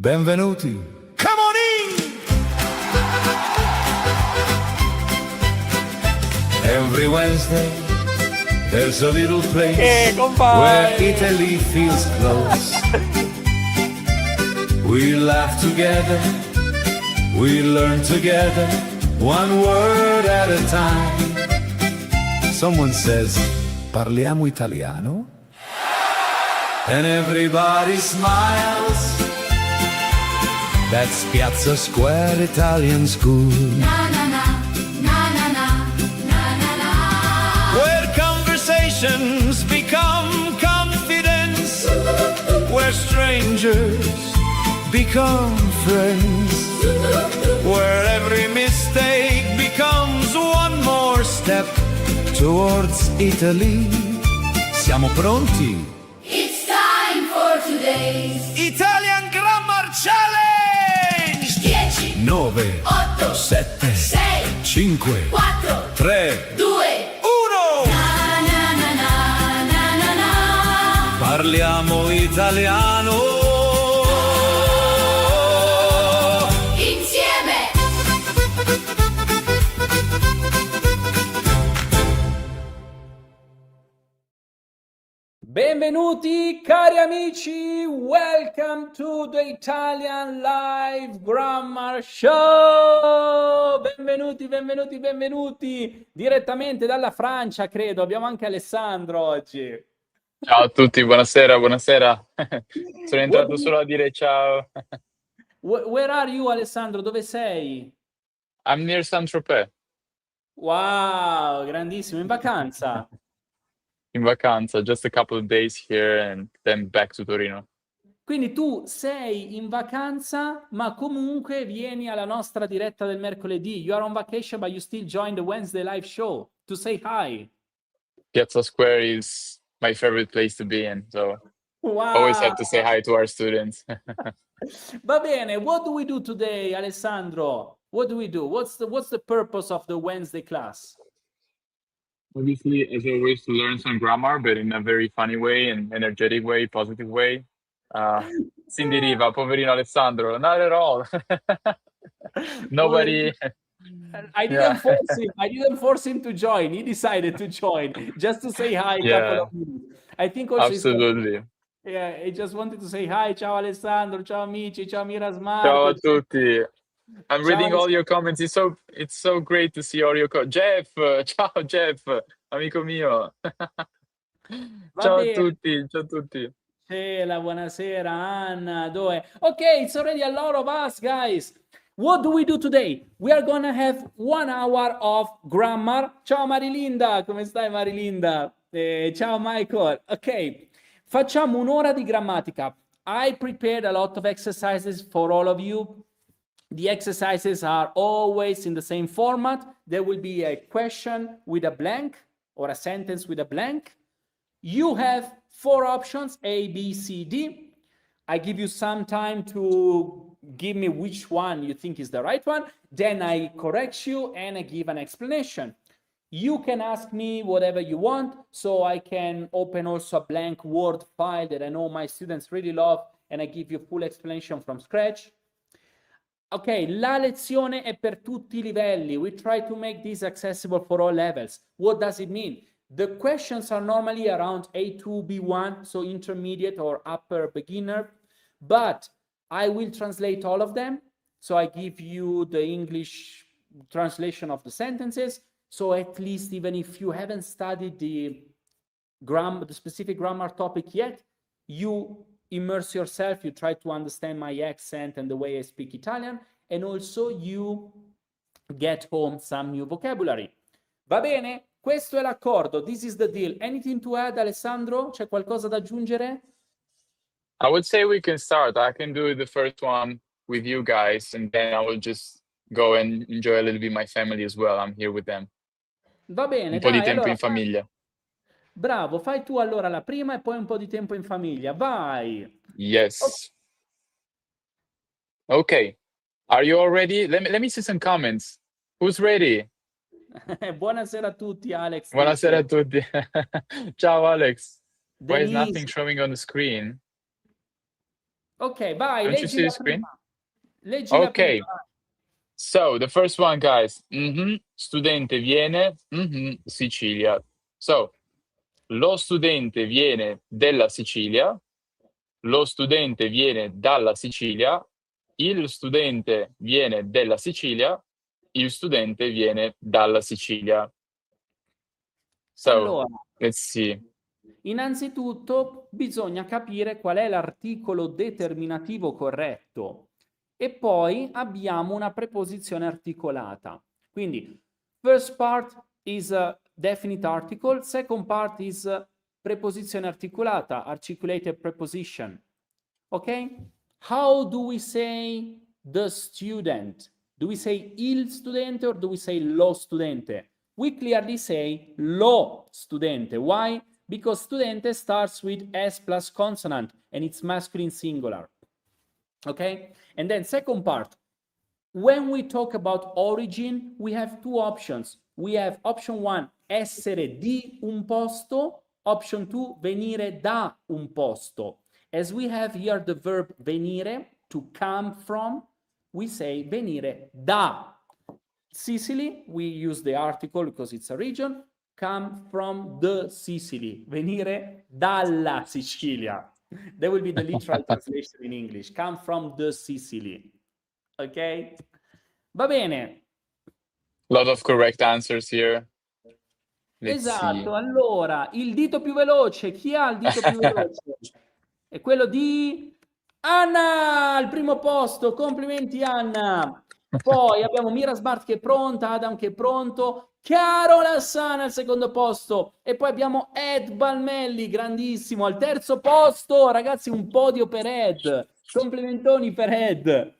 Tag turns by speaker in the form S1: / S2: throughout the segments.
S1: Benvenuti. Come on in! Every Wednesday there's a little place where Italy feels close. We laugh together, we learn together, one word at a time. Someone says, parliamo italiano? And everybody smiles. That's Piazza Square Italian School.
S2: Na na na, na na na, na na na.
S1: Where conversations become confidence. Where strangers become friends. Where every mistake becomes one more step towards Italy. Siamo pronti?
S2: It's time for today's
S1: Italian Grammar Challenge!
S2: 10,
S1: 9,
S2: 8,
S1: 7,
S2: 6,
S1: 5,
S2: 4,
S1: 3,
S2: 2,
S1: 1!
S2: na na na na na na na.
S1: Parliamo italiano!
S2: Insieme!
S3: Benvenuti cari amici, welcome to the Italian Live Grammar Show! Benvenuti, benvenuti, benvenuti! Direttamente dalla Francia, credo, abbiamo anche Alessandro oggi.
S4: Ciao a tutti, buonasera, buonasera. Sono
S3: What
S4: entrato
S3: do
S4: solo a dire ciao.
S3: Where are you, Alessandro? Dove sei?
S4: I'm near Saint-Tropez,
S3: Wow, grandissimo, in vacanza.
S4: in vacanza, just a couple of days here and then back to Torino.
S3: Quindi tu sei in vacanza, ma comunque vieni alla nostra diretta del mercoledì. You are on vacation, but you still join the Wednesday live show to say hi.
S4: Piazza Square is my favorite place to be in, so always have to say hi to our students.
S3: Va bene, what do we do today, Alessandro? What do we do? What's the purpose of the Wednesday class?
S4: Obviously, as always, to learn some grammar, but in a very funny way and energetic way, positive way. Si indiriva, poverino Alessandro, not at all. Nobody.
S3: I didn't force him. I didn't force him to join. He decided to join just to say hi. A couple of minutes. I think also
S4: Absolutely.
S3: he just wanted to say hi. Ciao Alessandro, ciao amici, ciao Mira Smart.
S4: Ciao a tutti. I'm reading
S3: Ciao,
S4: all your comments. It's so great to see all your comments. Jeff, ciao Jeff, amico mio. Ciao a
S3: bene.
S4: tutti, ciao a tutti.
S3: Ciela, buonasera Anna, dove? Okay, it's already a lot of us, guys. What do we do today? We are gonna have 1 hour of grammar. Ciao Marilinda, come stai Marilinda? Ciao Michael. Ok, facciamo un'ora di grammatica. I prepared a lot of exercises for all of you. The exercises are always in the same format. There will be a question with a blank or a sentence with a blank. You have 4 options, A, B, C, D. I give you some time to give me which one you think is the right one. Then I correct you and I give an explanation. You can ask me whatever you want, so I can open also a blank Word file that I know my students really love, and I give you full explanation from scratch. Ok, la lezione è per tutti i livelli. We try to make this accessible for all levels. What does it mean? The questions are normally around A2, B1, so intermediate or upper beginner, but I will translate all of them. So I give you the English translation of the sentences. So at least even if you haven't studied the specific grammar topic yet, you immerse yourself, you try to understand my accent and the way I speak Italian, and also you get home some new vocabulary. Va bene? Questo è l'accordo. This is the deal. Anything to add, Alessandro? C'è qualcosa da aggiungere?
S4: I would say we can start. I can do the first one with you guys, and then I will just go and enjoy a little bit my family as well. I'm here with them.
S3: Va bene,
S4: Un po' di
S3: dai,
S4: tempo
S3: allora
S4: in famiglia.
S3: bravo, fai tu allora la prima e poi un po' di tempo in famiglia. Vai!
S4: Yes. Okay. Are you all ready? Let me see some comments. Who's ready?
S3: Buonasera a tutti, Alex.
S4: Buonasera a tutti. Ciao Alex. Why is
S3: Denise.
S4: nothing showing on the screen?
S3: Ok, vai,
S4: Don't you
S3: leggi
S4: see the
S3: la
S4: screen?
S3: prima. Leggi la prima.
S4: Okay. So the first one, guys. Studente viene, Sicilia. So, lo studente viene della Sicilia, lo studente viene dalla Sicilia, il studente viene della Sicilia, il studente viene dalla Sicilia. So,
S3: Allora,
S4: let's see.
S3: innanzitutto bisogna capire qual è l'articolo determinativo corretto e poi abbiamo una preposizione articolata. Quindi, first part is a definite article, second part is a preposizione articolata, articulated preposition. Ok? How do we say the student? Do we say il studente or do we say lo studente? We clearly say lo studente. Why? Because studente starts with S plus consonant and it's masculine singular. Okay? And then second part, when we talk about origin, we have two options. We have option one, essere di un posto. Option two, venire da un posto. As we have here the verb venire, to come from, we say venire da. Sicily, we use the article because it's a region. Come from the Sicily. Venire dalla Sicilia. That will be the literal translation in English. Come from the Sicily. Ok? Va bene.
S4: Lot of correct answers here. Let's see.
S3: Esatto. Allora, il dito più veloce. Chi ha il dito più veloce? È quello di Anna, al primo posto. Complimenti, Anna. Poi abbiamo Mira Smart che è pronta, Adam che è pronto, Chiaro Lassana al secondo posto e poi abbiamo Ed Balmelli, grandissimo, al terzo posto. Ragazzi, un podio per Ed. Complimentoni per Ed.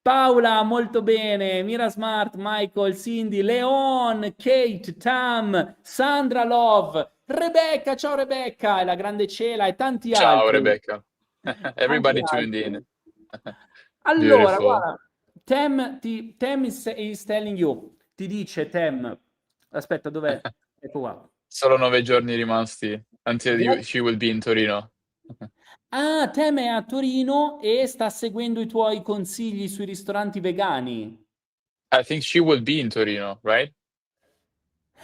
S3: Paola, molto bene. Mira Smart, Michael, Cindy, Leon, Kate, Tam, Sandra Love, Rebecca, ciao Rebecca, e la grande Cela e tanti
S4: Ciao
S3: altri.
S4: Rebecca. Everybody tuned
S3: Tanti
S4: in.
S3: altri. Allora,
S4: Beautiful.
S3: guarda, Tem is telling you, ti dice Tem, aspetta, dov'è? Ecco qua.
S4: Solo 9 giorni rimasti until
S3: Gra-
S4: she will be in Torino.
S3: Ah, Tem è a Torino e sta seguendo i tuoi consigli sui ristoranti vegani.
S4: I think she will be in Torino, right?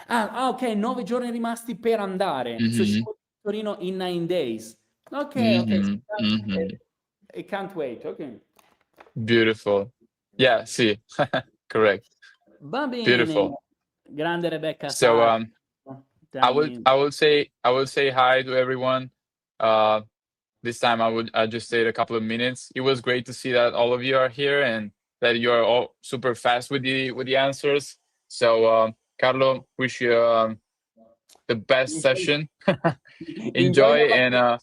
S3: Ok, 9 giorni rimasti per andare. So she
S4: Mhm.
S3: will be a Torino in 9 days. Ok,
S4: Mhm. Mhm.
S3: I can't wait, ok.
S4: Beautiful. Yeah, sì. Correct.
S3: Va bene.
S4: Beautiful.
S3: Grande Rebecca
S4: So
S3: Sara.
S4: I will say hi to everyone. This time I just stayed a couple of minutes. It was great to see that all of you are here and that you are all super fast with the answers. So Carlo, wish you the best session. Enjoy and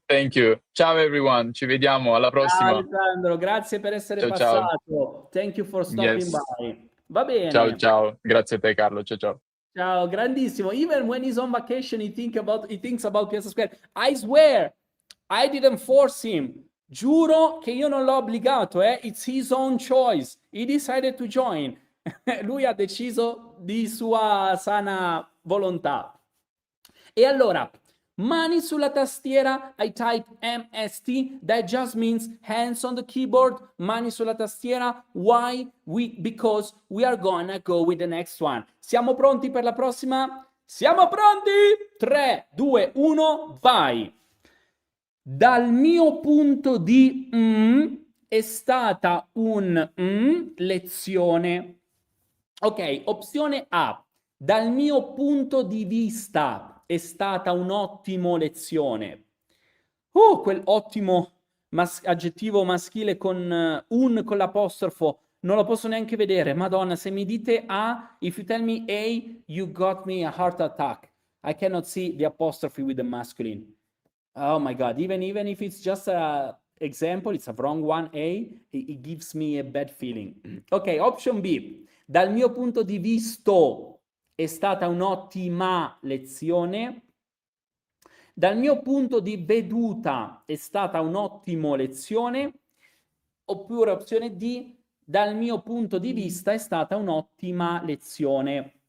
S4: thank you. Ciao everyone. Ci vediamo alla
S3: Ciao
S4: prossima.
S3: Alessandro, grazie per essere
S4: Ciao ciao.
S3: passato. Thank you for stopping
S4: Yes.
S3: by. Va bene.
S4: Ciao ciao. Grazie a te Carlo. Ciao ciao.
S3: Ciao, grandissimo. Even when he's on vacation, he thinks about Piazza Square. I swear, I didn't force him. Giuro che io non l'ho obbligato, eh? It's his own choice. He decided to join. Lui ha deciso di sua sana volontà. E allora, mani sulla tastiera, I type MST, that just means hands on the keyboard, mani sulla tastiera. Why? Because we are gonna go with the next one. Siamo pronti per la prossima? Siamo pronti? 3, 2, 1, vai! Dal mio punto di è stata lezione. Ok, opzione A. Dal mio punto di vista è stata un'ottima lezione. Quel ottimo aggettivo maschile con con l'apostrofo. Non lo posso neanche vedere. Madonna, se mi dite A, if you tell me A, you got me a heart attack. I cannot see the apostrophe with the masculine. Oh my God, even if it's just a example, it's a wrong one, A, it gives me a bad feeling. Ok, option B. Dal mio punto di vista è stata un'ottima lezione. Dal mio punto di veduta è stata un'ottima lezione. Oppure opzione D. Dal mio punto di vista è stata un'ottima lezione.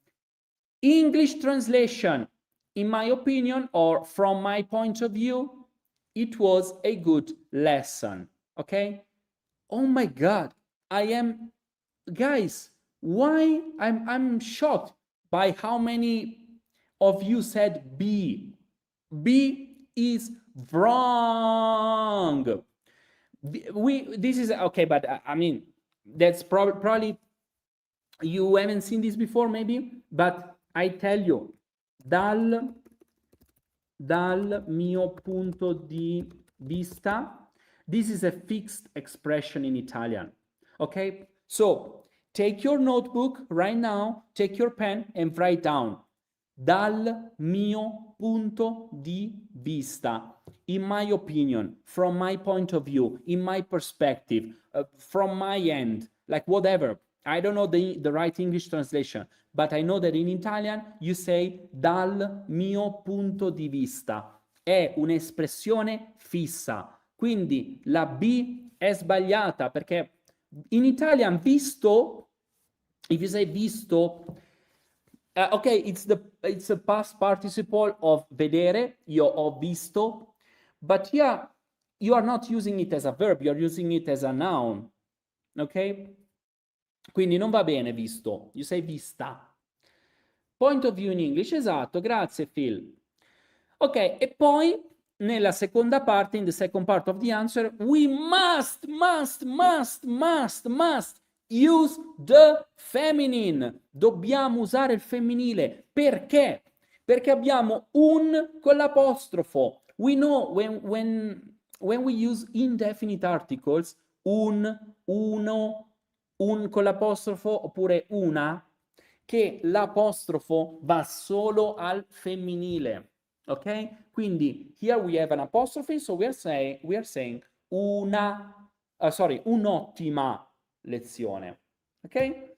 S3: English translation. In my opinion, or from my point of view, It was a good lesson. Okay? Oh my God. Guys, why I'm shocked by how many of you said B. B is wrong. This is okay, but I mean, that's probably you haven't seen this before, maybe, but I tell you, dal mio punto di vista, this is a fixed expression in Italian. Okay, so take your notebook right now, take your pen and write down dal mio punto di vista, in my opinion, from my point of view, in my perspective, from my end, like whatever. I don't know the right English translation, but I know that in Italian you say dal mio punto di vista. È un'espressione fissa. Quindi la B è sbagliata perché in Italian visto, if you say visto, okay, it's a past participle of vedere, io ho visto, but here you are not using it as a verb, you are using it as a noun, ok? Quindi non va bene visto, you say vista. Point of view in English, esatto, grazie Phil. Ok, e poi nella seconda parte, in the second part of the answer, we must use the feminine. Dobbiamo usare il femminile. Perché? Perché abbiamo un con l'apostrofo. We know when we use indefinite articles, un, uno, un con l'apostrofo oppure una, che l'apostrofo va solo al femminile. Ok? Quindi here we have an apostrophe, so we are saying un'ottima lezione. Ok?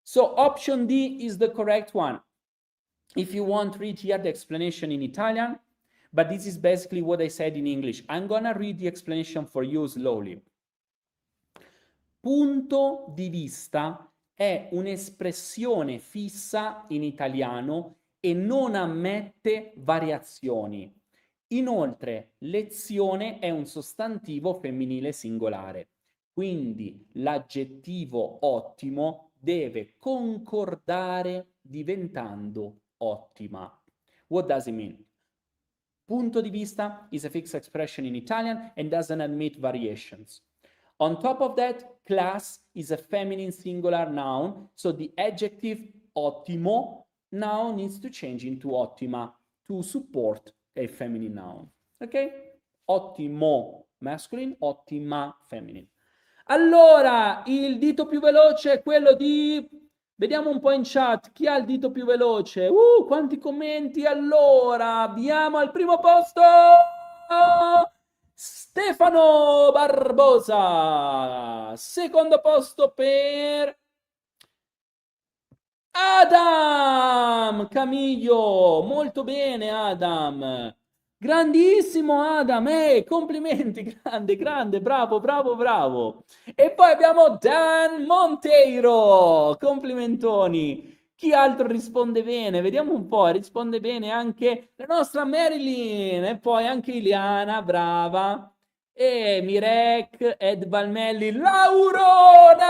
S3: So option D is the correct one. If you want, read here the explanation in Italian, but this is basically what I said in English. I'm gonna read the explanation for you slowly. Punto di vista è un'espressione fissa in italiano e non ammette variazioni. Inoltre, lezione è un sostantivo femminile singolare, quindi l'aggettivo ottimo deve concordare diventando ottima. What does it mean? Punto di vista is a fixed expression in Italian and doesn't admit variations. On top of that, class is a feminine singular noun, so the adjective ottimo now needs to change into ottima to support a feminine noun. Ok? Ottimo masculine, ottima feminine. Allora, il dito più veloce è quello di... Vediamo un po' in chat, chi ha il dito più veloce? Quanti commenti! Allora, abbiamo al primo posto... Stefano Barbosa, secondo posto per Adam Camiglio, molto bene Adam, grandissimo Adam, complimenti, grande, bravo. E poi abbiamo Dan Monteiro, complimentoni. Chi altro risponde bene? Vediamo un po', risponde bene anche la nostra Marilyn e poi anche Iliana, brava. E Mirek, Ed Balmelli, Laurona!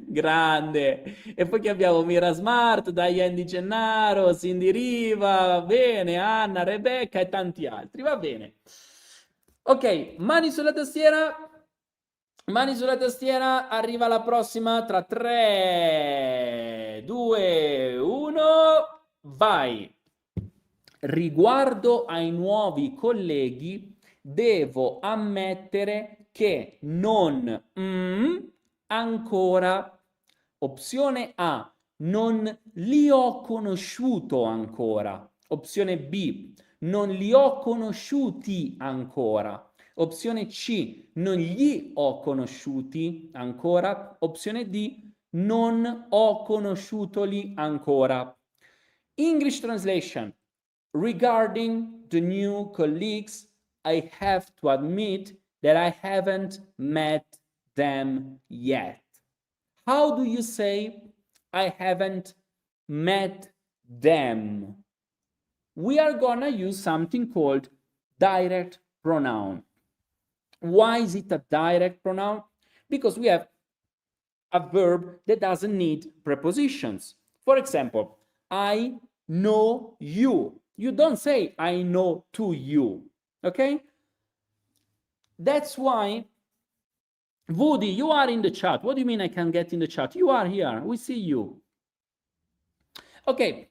S3: Grande! E poi che abbiamo Mira Smart, Diane Di Gennaro, Cindy Riva, va bene, Anna, Rebecca e tanti altri, va bene. Ok, mani sulla tastiera. Mani sulla tastiera, arriva la prossima tra 3, 2, 1, vai! Riguardo ai nuovi colleghi, devo ammettere che non ancora. Opzione A, non li ho conosciuto ancora. Opzione B, non li ho conosciuti ancora. Opzione C, non gli ho conosciuti ancora. Opzione D, non ho conosciutoli ancora. English translation. Regarding the new colleagues, I have to admit that I haven't met them yet. How do you say I haven't met them? we are gonna use something called direct pronoun. Why is it a direct pronoun? Because we have a verb that doesn't need prepositions. For example, I know you. You don't say I know to you, okay? That's why, Woody, you are in the chat. What do you mean I can get in the chat? You are here. We see you. Okay.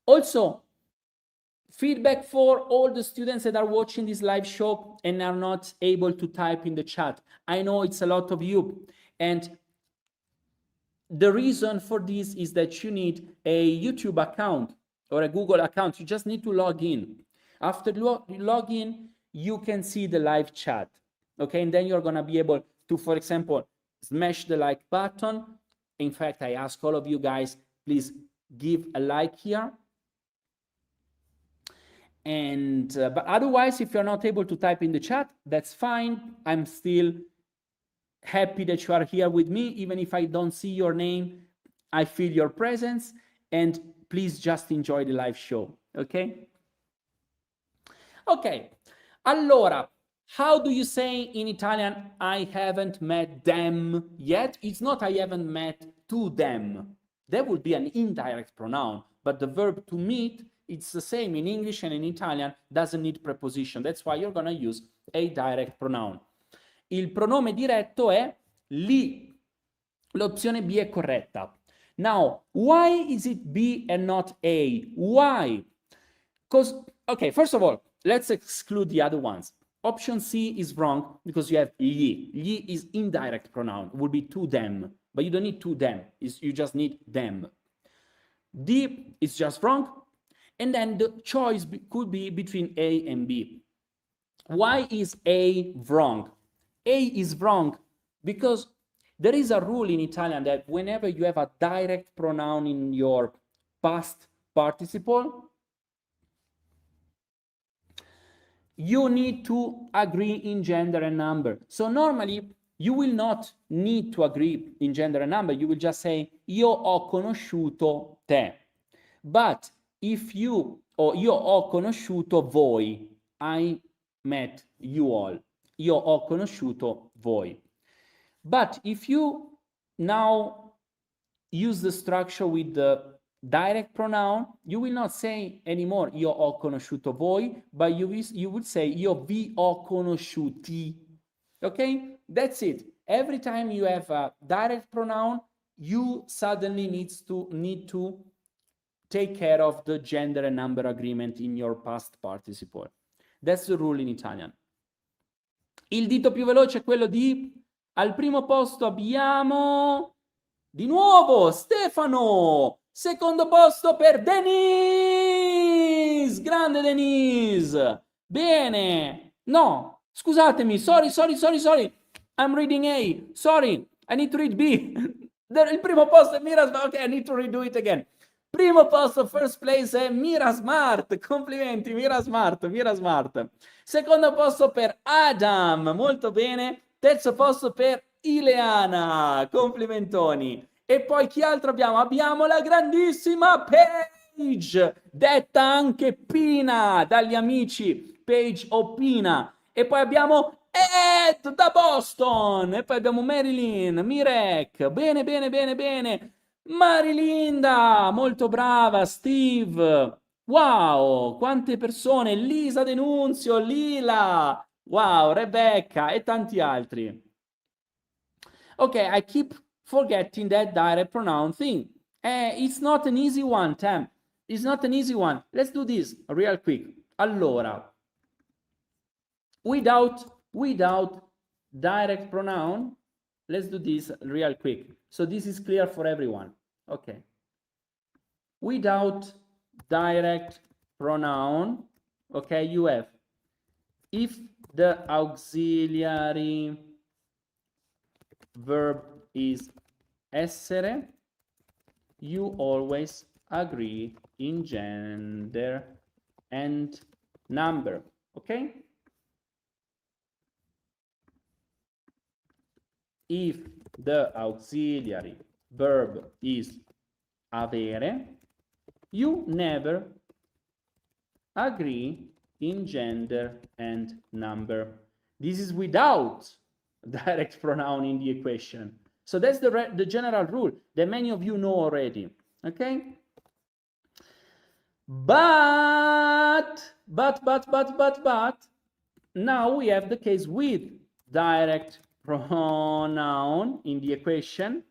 S3: Also, feedback for all the students that are watching this live show and are not able to type in the chat. I know it's a lot of you. And the reason for this is that you need a YouTube account or a Google account. You just need to log in. After you log in, you can see the live chat. Okay, and then you're going to be able to, for example, smash the like button. In fact, I ask all of you guys, please give a like here. And but otherwise, if you're not able to type in the chat, that's fine. I'm still happy that you are here with me. Even if I don't see your name, I feel your presence. And please just enjoy the live show, okay? Okay, allora, how do you say in Italian, I haven't met them yet? It's not I haven't met to them. That would be an indirect pronoun, but the verb to meet, it's the same in English and in Italian, doesn't need preposition. That's why you're gonna use a direct pronoun. Il pronome diretto è li. L'opzione B è corretta. Now, why is it B and not A? Why? Because, okay, first of all, let's exclude the other ones. Option C is wrong because you have li. Li is indirect pronoun. It would be to them, but you don't need to them. You just need them. D is just wrong. And then the choice could be between A and B. Why is A wrong? A is wrong because there is a rule in Italian that whenever you have a direct pronoun in your past participle, you need to agree in gender and number. So normally you will not need to agree in gender and number. You will just say io ho conosciuto te. But if you, or io ho conosciuto voi, I met you all. Io ho conosciuto voi. But if you now use the structure with the direct pronoun, you will not say anymore io ho conosciuto voi, but you would say io vi ho conosciuti. Okay? That's it. Every time you have a direct pronoun, you suddenly need to take care of the gender and number agreement in your past participle. That's the rule in Italian. Il dito più veloce è quello di... Al primo posto abbiamo... Di nuovo Stefano! Secondo posto per Denise! Grande Denise! Bene! No, scusatemi, sorry. I'm reading A. Sorry, I need to read B. Il primo posto è Mira... Ok, I need to redo it again. Primo posto, first place, è Mira Smart. Complimenti, Mira Smart. Secondo posto per Adam. Molto bene. Terzo posto per Ileana. Complimentoni. E poi chi altro abbiamo? Abbiamo la grandissima Paige, detta anche Pina dagli amici. Paige o Pina. E poi abbiamo Ed da Boston. E poi abbiamo Marilyn, Mirek. Bene. Marilinda, molto brava, Steve, wow, quante persone, Lisa Denunzio, Lila, wow, Rebecca e tanti altri. Ok, I keep forgetting that direct pronoun thing. It's not an easy one, Tam. It's not an easy one. Let's do this real quick. Allora, without direct pronoun, let's do this real quick. So this is clear for everyone. Okay. Without direct pronoun, okay, you have if the auxiliary verb is essere, you always agree in gender and number, okay? If the auxiliary verb is avere, you never agree in gender and number. This is without direct pronoun in the equation. So that's the general rule that many of you know already, okay? But, now we have the case with direct pronoun in the equation,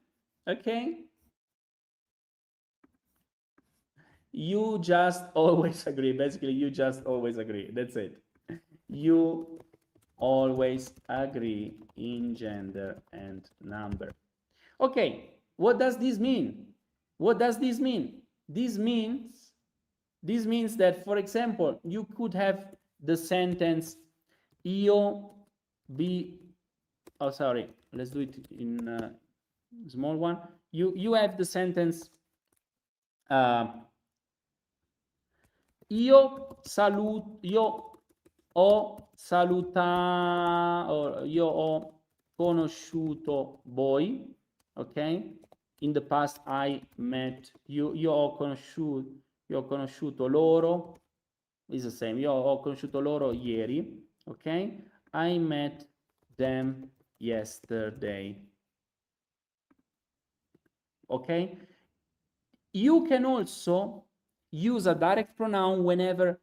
S3: okay? You just always agree. Basically, you just always agree. That's it. You always agree in gender and number. Okay, what does this mean? What does this mean? This means that, for example, you could have the sentence io vi, oh sorry, let's do it in a small one. You have the sentence io ho salutato, io ho conosciuto voi, ok? In the past I met you, io ho conosciuto loro, is the same, io ho conosciuto loro ieri, ok? I met them yesterday, ok? You can also use a direct pronoun whenever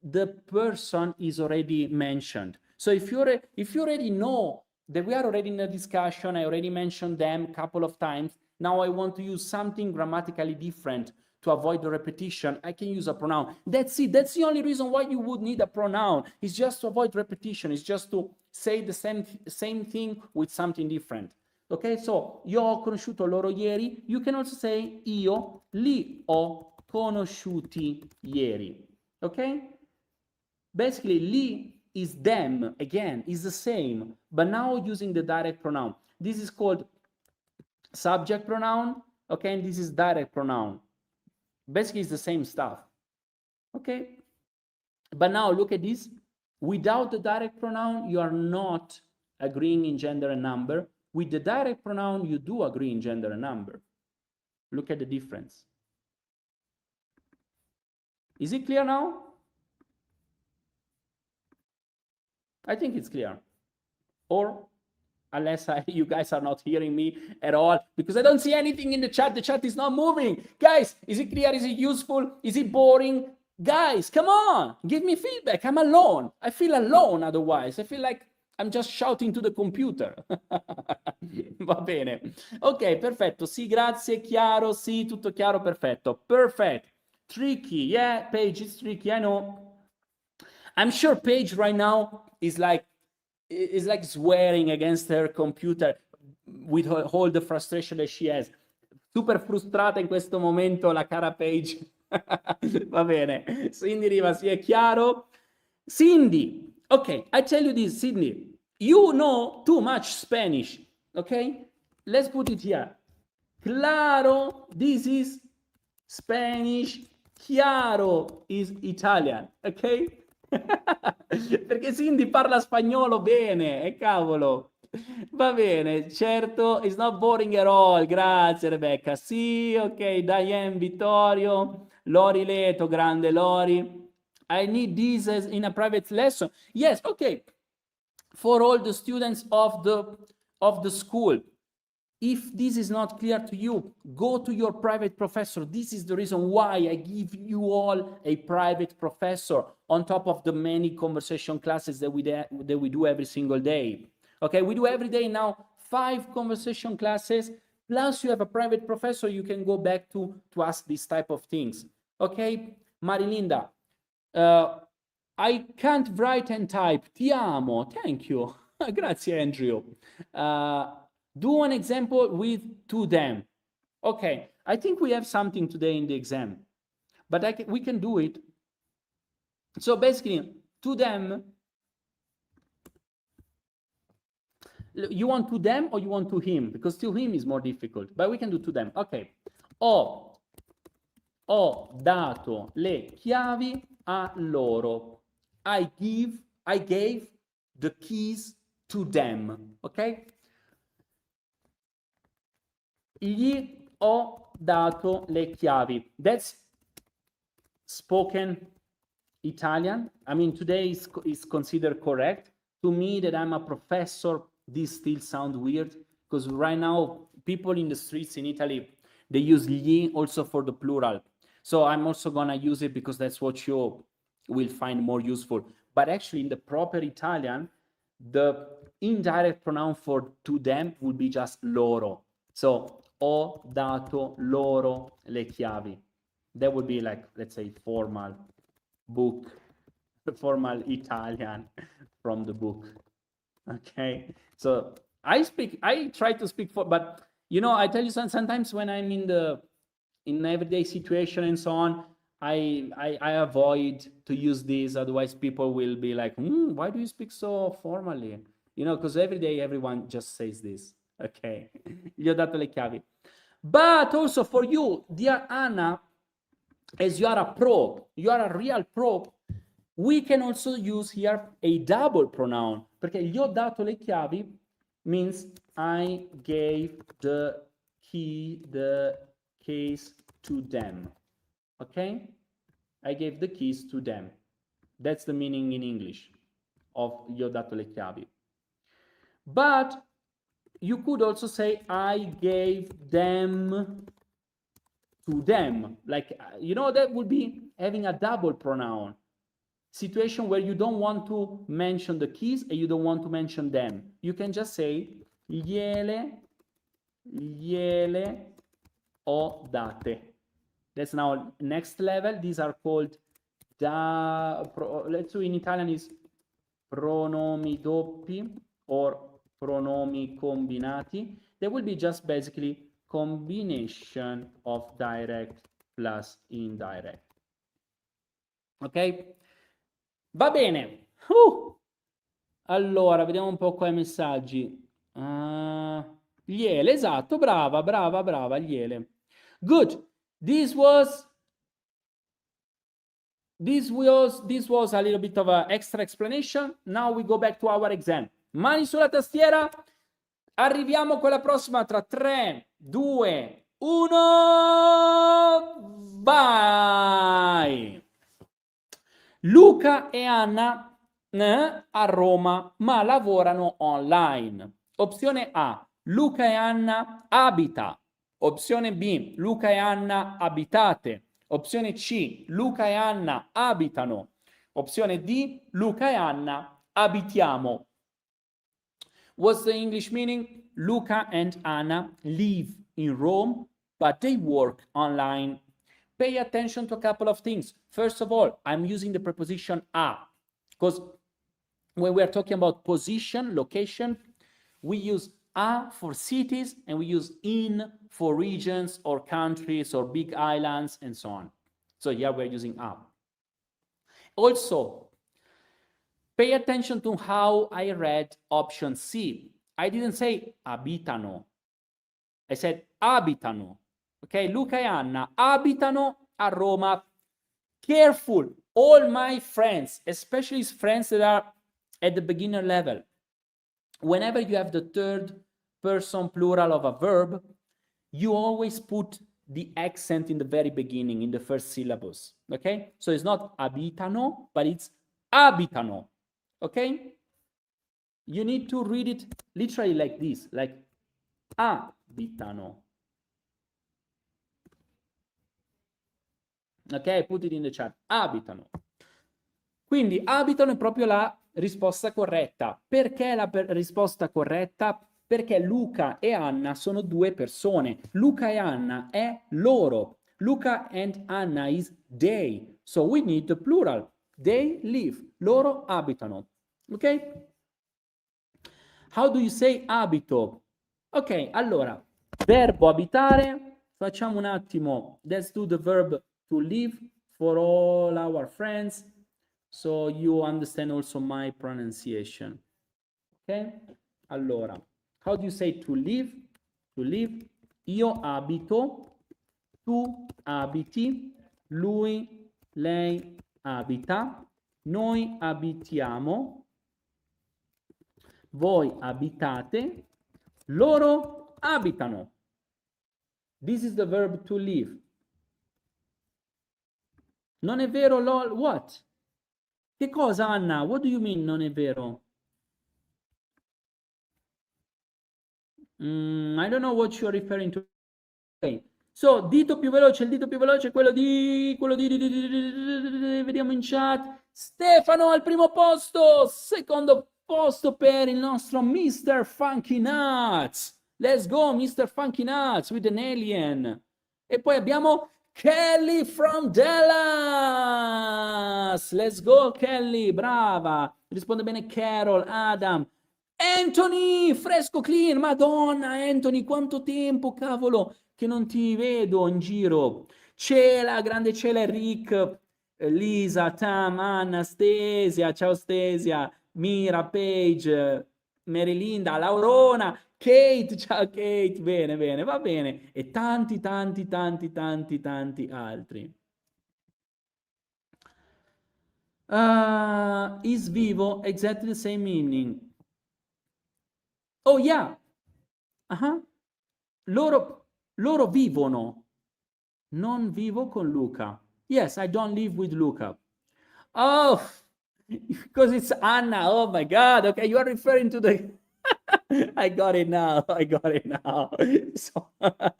S3: the person is already mentioned. So if you already know that we are already in a discussion, I already mentioned them a couple of times, now I want to use something grammatically different to avoid the repetition, I can use a pronoun. That's it. That's the only reason why you would need a pronoun. It's just to avoid repetition. It's just to say the same thing with something different. Okay, so io ho conosciuto loro ieri. You can also say io li ho conosciuti ieri. Okay? Basically, li is them, again, is the same, but now using the direct pronoun. This is called subject pronoun, okay, and this is direct pronoun. Basically, it's the same stuff, okay? But now look at this. Without the direct pronoun, you are not agreeing in gender and number. With the direct pronoun, you do agree in gender and number. Look at the difference. Is it clear now? I think it's clear. Or unless you guys are not hearing me at all, because I don't see anything in the chat. The chat is not moving. Guys, is it clear? Is it useful? Is it boring? Guys, come on, give me feedback. I'm alone. I feel alone otherwise. I feel like I'm just shouting to the computer. Va bene. Ok, perfetto. Sì, grazie, chiaro. Sì, tutto chiaro, perfetto. Perfect. Tricky, yeah, Paige, it's tricky, I know. I'm sure Paige right now is like swearing against her computer with all the frustration that she has. Super frustrata in questo momento la cara Paige. Va bene. Cindy Riva, sì, è chiaro. Cindy, okay, I tell you this, Cindy, you know too much Spanish, okay? Let's put it here. Claro, this is Spanish. Chiaro is Italian, ok? Perché Cindy parla spagnolo bene, cavolo. Va bene, certo, it's not boring at all. Grazie Rebecca. Sì, ok, Diane, Vittorio, Lori Leto, grande Lori. I need this as in a private lesson. Yes, okay. For all the students of the school. If this is not clear to you, go to your private professor. This is the reason why I give you all a private professor on top of the many conversation classes that we do every single day. Okay, we do every day now 5 conversation classes, plus you have a private professor you can go back to ask these type of things. Okay, Marilinda, I can't write and type. Ti amo. Thank you. Grazie, Andrew. Do an example with to them. Okay, I think we have something today in the exam, but we can do it. So basically, to them, you want to them or you want to him? Because to him is more difficult, but we can do to them. Okay. Ho dato le chiavi a loro. I gave the keys to them. Okay? Gli ho dato le chiavi. That's spoken Italian. I mean, today is considered correct. To me, that I'm a professor, this still sounds weird, because right now, people in the streets in Italy, they use gli also for the plural. So I'm also gonna use it because that's what you will find more useful. But actually, in the proper Italian, the indirect pronoun for to them would be just loro. So, ho dato loro le chiavi. That would be like, let's say, formal book, formal Italian from the book. Okay, so I try to speak for, but you know, I tell you sometimes when I'm in everyday situation and so on, I avoid to use these, otherwise people will be like, why do you speak so formally? You know, because every day everyone just says this. Okay, gli ho dato le chiavi. But also for you, dear Anna, as you are a pro, you are a real pro, we can also use here a double pronoun, perché gli ho dato le chiavi means I gave the keys to them. Okay? I gave the keys to them. That's the meaning in English of gli ho dato le chiavi. But you could also say I gave them to them. Like, you know, that would be having a double pronoun. Situation where you don't want to mention the keys and you don't want to mention them. You can just say gliele ho date. That's now next level. These are called let's do in Italian is pronomi doppi or pronomi combinati. They will be just basically combination of direct plus indirect. Ok? Va bene. Allora, vediamo un po' qua i messaggi. Liele, esatto, brava, Liele. Good. This was a little bit of an extra explanation. Now we go back to our exam. Mani sulla tastiera. Arriviamo con la prossima tra 3, 2, 1. Vai! Luca e Anna a Roma, ma lavorano online. Opzione A, Luca e Anna abita. Opzione B, Luca e Anna abitate. Opzione C, Luca e Anna abitano. Opzione D, Luca e Anna abitiamo. What's the English meaning? Luca and Anna live in Rome, but they work online. Pay attention to a couple of things. First of all, I'm using the preposition a, because when we are talking about position, location, we use a for cities and we use in for regions or countries or big islands and so on. So here we're using a. Also, pay attention to how I read option C. I didn't say abitano. I said abitano. Okay, Luca e Anna abitano a Roma. Careful, all my friends, especially friends that are at the beginner level, whenever you have the third person plural of a verb, you always put the accent in the very beginning, in the first syllables. Okay, so it's not abitano, but it's abitano. Okay, you need to read it literally like this, like abitano. Ok, put it in the chat. Abitano. Quindi abitano è proprio la risposta corretta. Perché la risposta corretta? Perché Luca e Anna sono due persone. Luca e Anna è loro. Luca and Anna is they. So we need the plural. They live. Loro abitano. Ok? How do you say abito? Ok, allora, verbo abitare. Facciamo un attimo. Let's do the verb to live for all our friends, so you understand also my pronunciation. Ok? Allora, how do you say to live? To live. Io abito, tu abiti, lui, lei abita, noi abitiamo, voi abitate, loro abitano. This is the verb to live. Non è vero, lol, what? Che cosa, Anna? What do you mean non è vero? I don't know what you're referring to. Okay. So, dito più veloce, il dito più veloce è vediamo in chat. Stefano al primo posto, secondo posto per il nostro Mr. Funky Nuts. Let's go, Mr. Funky Nuts with an alien. E poi abbiamo Kelly from Dallas. Let's go, Kelly, brava. Risponde bene Carol, Adam. Anthony, fresco clean, Madonna, Anthony, quanto tempo, cavolo, che non ti vedo in giro. Cela, grande Cela, Rick, Lisa, Tam, Anna, Stesia, ciao Stesia, Mira, Paige, Merilinda, Laurona, Kate, ciao Kate, bene, bene, va bene. E tanti, tanti, tanti, tanti, tanti altri. Is vivo exactly the same meaning? Oh yeah. Uh-huh. Loro vivono. Non vivo con Luca. Yes, I don't live with Luca. Oh, because it's Anna. Oh my God. Okay, you are referring to the... I got it now. I got it now. So... Ah,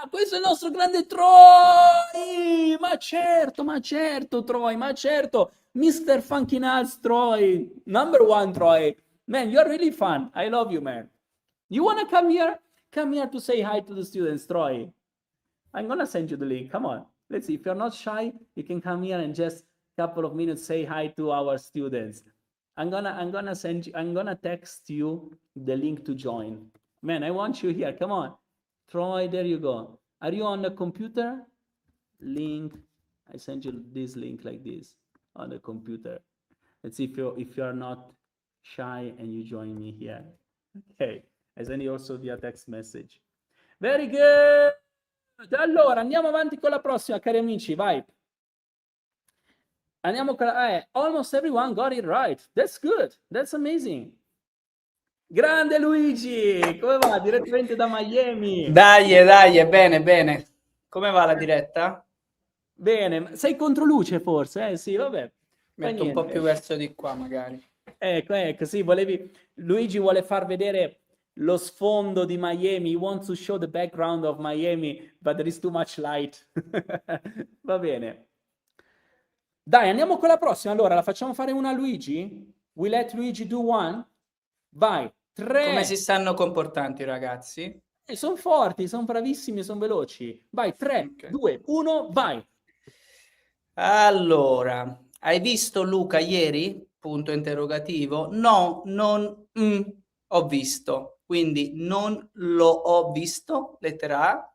S3: questo è il nostro grande Troy. Ma certo, Troy, ma certo. Mr. Funky Nuts Troy. Number one, Troy. Man, you're really fun. I love you, man. You want to come here? Come here to say hi to the students, Troy. I'm going to send you the link. Come on. Let's see. If you're not shy, you can come here and just a couple of minutes say hi to our students. I'm gonna send you, I'm gonna text you the link to join. Man, I want you here. Come on. Troy, there you go. Are you on the computer? Link. I send you this link like this on the computer. Let's see if you're not shy and you join me here. Okay. I send you also via text message. Very good. Allora, andiamo avanti con la prossima, cari amici, vai. Andiamo con almost everyone got it right. That's good. That's amazing. Grande Luigi, come va? Direttamente da Miami.
S5: Dai, bene. Come va la diretta?
S3: Bene, sei contro luce forse? Sì, vabbè.
S5: Metto un po' più verso di qua magari.
S3: Ecco, sì, Luigi vuole far vedere lo sfondo di Miami. He wants to show the background of Miami, but there is too much light. Va bene. Dai, andiamo con la prossima. Allora, la facciamo fare una a Luigi? We let Luigi do one? Vai, 3.
S5: Come si stanno comportando i ragazzi?
S3: Sono forti, sono bravissimi, sono veloci. Vai, 3,
S5: Okay.
S3: 2, 1, vai.
S5: Allora, hai visto Luca ieri? Punto interrogativo. No, non ho visto. Quindi non lo ho visto, lettera A.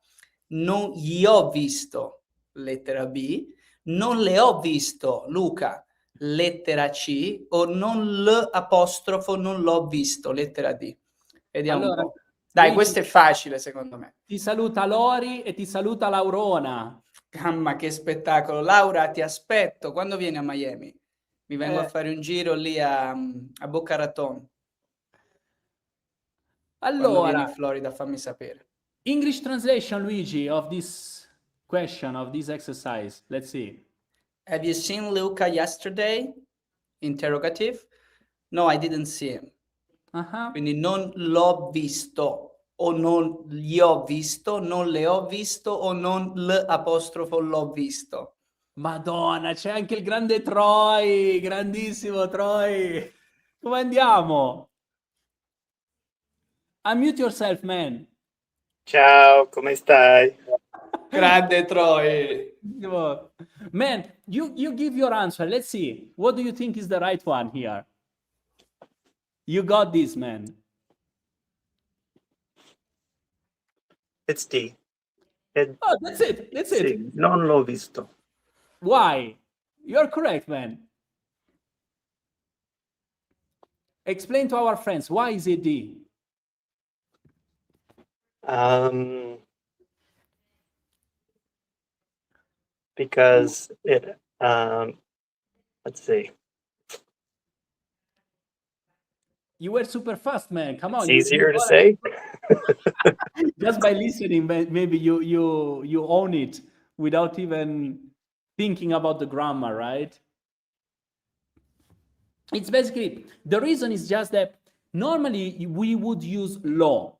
S5: Non gli ho visto, lettera B. Non le ho visto, Luca, lettera C. O non l'apostrofo, non l'ho visto, lettera D. Vediamo
S3: Allora,
S5: un po'. Dai,
S3: Luigi,
S5: questo è facile secondo me.
S3: ti saluta Lori e ti saluta Laurona.
S5: Mamma, che spettacolo. Laura, ti aspetto. Quando vieni a Miami? Mi vengo a fare un giro lì a Boca Raton. Quando vieni
S3: Allora,
S5: in Florida, fammi sapere.
S3: English translation, Luigi, of this question, of this exercise. Let's see.
S5: Have you seen Luca yesterday? Interrogative. No, I didn't see him.
S3: Uh-huh.
S5: Quindi non l'ho visto, o non gli ho visto, non le ho visto, o non l'apostrofo l'ho visto.
S3: Madonna, c'è anche il grande Troy, grandissimo Troy. Come andiamo? Unmute yourself, man.
S6: Ciao, come stai?
S5: Grande Troy.
S3: Man, you give your answer. Let's see. What do you think is the right one here? You got this, man.
S6: It's D.
S3: Oh, that's it. That's it.
S6: Sì, non l'ho visto.
S3: Why? You're correct, man. Explain to our friends, why is it D?
S6: Because it, let's see.
S3: You were super fast, man. Come on.
S6: It's easier to say.
S3: Just by listening, maybe you own it without even thinking about the grammar, right? It's basically, the reason is just that normally we would use lo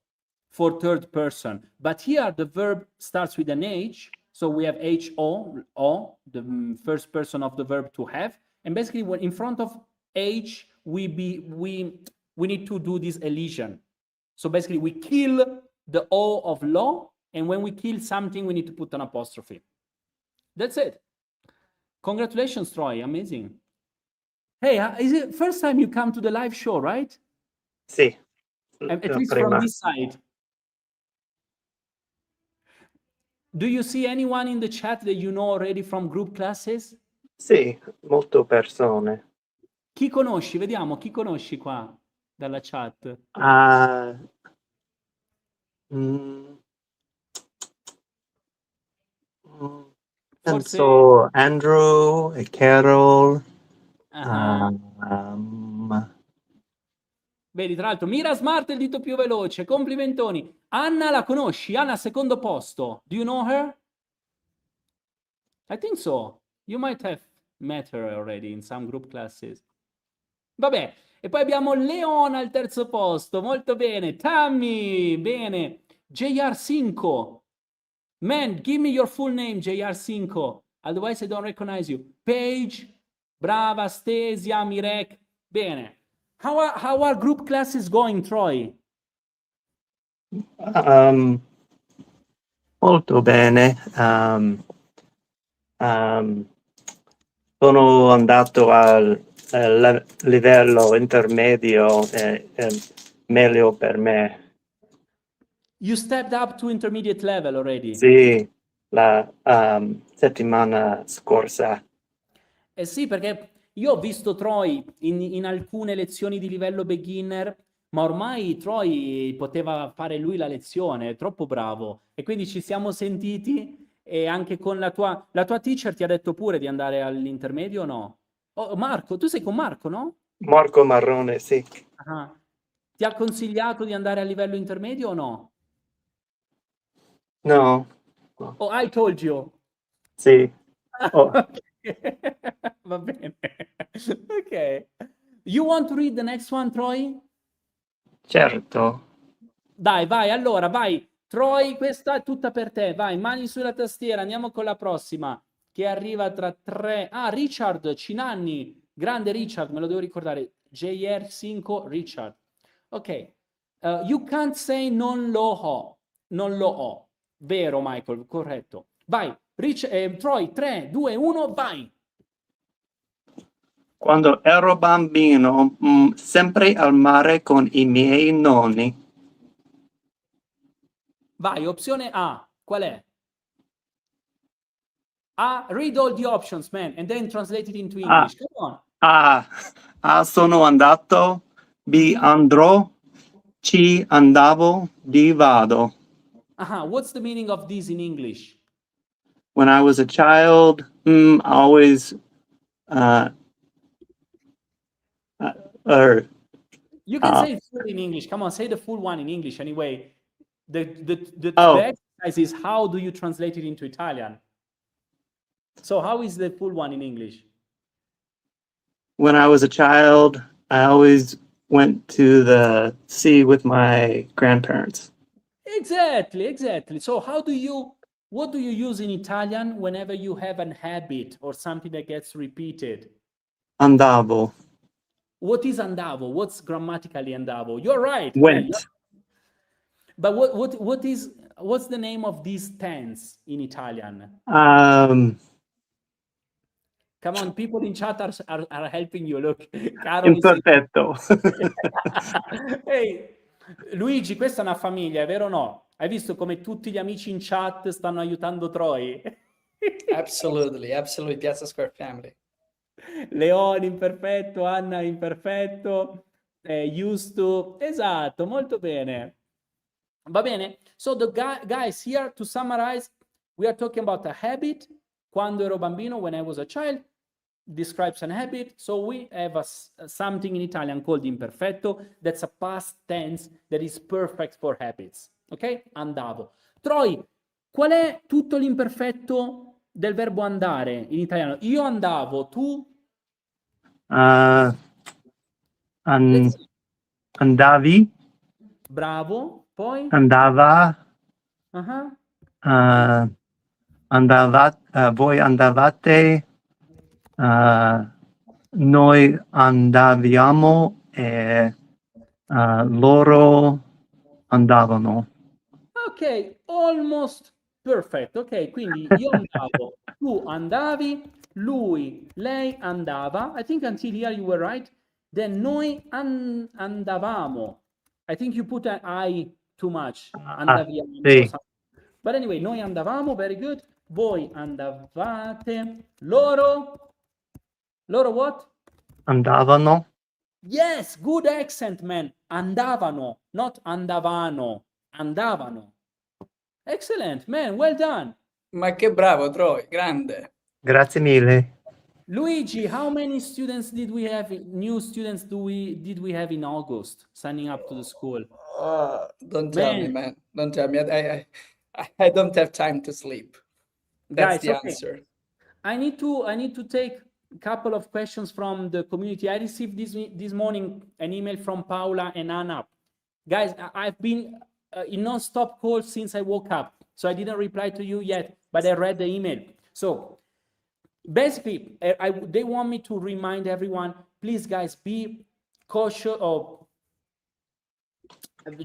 S3: for third person, but here the verb starts with an H, so we have H-O, the first person of the verb to have, and basically when in front of H, we need to do this elision. So basically we kill the O of lo, and when we kill something, we need to put an apostrophe. That's it. Congratulations, Troy, amazing. Hey, is it first time you come to the live show, right?
S6: Sì.
S3: At
S6: La
S3: least
S6: prima.
S3: from this side. Do you see anyone in the chat that you know already from group classes?
S6: Sì, molto persone.
S3: Chi conosci? Vediamo, chi conosci qua dalla chat?
S6: Ah, mm,
S3: Forse...
S6: penso Andrew e Carol.
S3: Ah,
S6: Um,
S3: vedi, tra l'altro, Mira Smart è il dito più veloce, complimentoni. Anna la conosci? Anna, secondo posto. Do you know her? I think so. You might have met her already in some group classes. Vabbè, e poi abbiamo Leona al terzo posto, molto bene. Tammy, bene. JR5. Man, give me your full name, JR5. Otherwise I don't recognize you. Paige, brava, Stasia, Mirek. Bene. How are group classes going, Troy?
S6: molto bene. Sono andato al livello intermedio, meglio per me.
S3: You stepped up to intermediate level already.
S6: Sì, la settimana scorsa.
S3: Eh sì, perché io ho visto Troy in alcune lezioni di livello beginner, ma ormai Troy poteva fare lui la lezione, è troppo bravo. E quindi ci siamo sentiti e anche con la tua teacher ti ha detto pure di andare all'intermedio o no? Oh, Marco, tu sei con Marco, no?
S6: Marco Marrone, sì.
S3: Ah. Ti ha consigliato di andare a livello intermedio o no?
S6: No.
S3: Oh, I told you.
S6: Sì. Oh,
S3: Va bene. Ok. You want to read the next one, Troy?
S6: certo.
S3: Dai, vai, allora, vai. Troy, questa è tutta per te. Vai, mani sulla tastiera, andiamo con la prossima, che arriva tra 3... Ah, Richard Cinanni. Grande Richard, me lo devo ricordare. JR5 Richard. Ok. You can't say non lo ho. Non lo ho. Vero, Michael, corretto. Vai, Troy, 3, 2, 1, vai.
S6: Quando ero bambino, sempre al mare con i miei nonni.
S3: Vai, opzione A. Qual è? A, read all the options, man, and then translate it into English. Come on.
S6: A, sono andato. B, andrò. C, andavo. D, vado.
S3: What's the meaning of this in English?
S6: When I was a child, always
S3: You can say it full in English. Come on, say the full one in English anyway. The exercise is how do you translate it into Italian? So how is the full one in English?
S6: when I was a child, I always went to the sea with my grandparents.
S3: Exactly. So what do you use in Italian whenever you have an habit or something that gets repeated?
S6: Andavo.
S3: What is andavo? What's grammatically andavo? You're right.
S6: Went.
S3: Man. But what's the name of this tense in Italian? Come on, people in chat are helping you. Look,
S6: Imperfetto.
S3: Hey, Luigi, questa è una famiglia, è vero o no? Hai visto come tutti gli amici in chat stanno aiutando Troy?
S5: Absolutely, Piazza Square family.
S3: Leone imperfetto, Anna imperfetto, used to, esatto, molto bene. Va bene? So the guys, here to summarize, we are talking about a habit. Quando ero bambino, when I was a child, describes an habit. So we have something in Italian called imperfetto. That's a past tense that is perfect for habits. Ok? Andavo. Troy, qual è tutto l'imperfetto del verbo andare in italiano? Io andavo, tu?
S6: An- andavi,
S3: Bravo. Poi?
S6: andava,
S3: Ah,
S6: voi andavate, noi andaviamo e loro andavano.
S3: Ok, almost perfect. Ok, quindi io andavo, tu andavi, lui, lei andava. I think until here you were right. Then noi andavamo. I think you put an I too much. Andaviamo or
S6: Sì,
S3: something. But anyway, noi andavamo, very good. Voi andavate. Loro what?
S6: andavano.
S3: Yes, good accent, man. Andavano, not andavano. Andavano. Excellent, man. Well done.
S5: Ma che bravo, Troy, grande.
S6: Grazie mille.
S3: Luigi, how many students did we have? New students did we have in August signing up to the school?
S5: Don't tell me, man. Don't tell me. I don't have time to sleep. That's
S3: Guys,
S5: the
S3: okay.
S5: answer.
S3: I need to take a couple of questions from the community. I received this morning an email from Paula and Anna. Guys, I've been in non-stop calls since I woke up, so I didn't reply to you yet, but I read the email. So basically, they want me to remind everyone, please, guys, be cautious or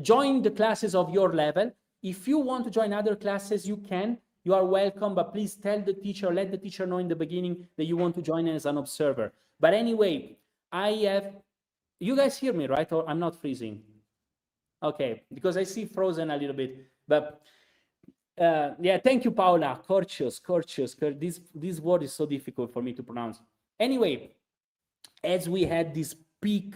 S3: join the classes of your level. If you want to join other classes, you can. You are welcome, but please tell the teacher, let the teacher know in the beginning that you want to join as an observer. But anyway, you guys hear me, right? Or I'm not freezing? Okay, because I see frozen a little bit. But yeah, thank you, Paula. Corcius. This word is so difficult for me to pronounce. Anyway, as we had this peak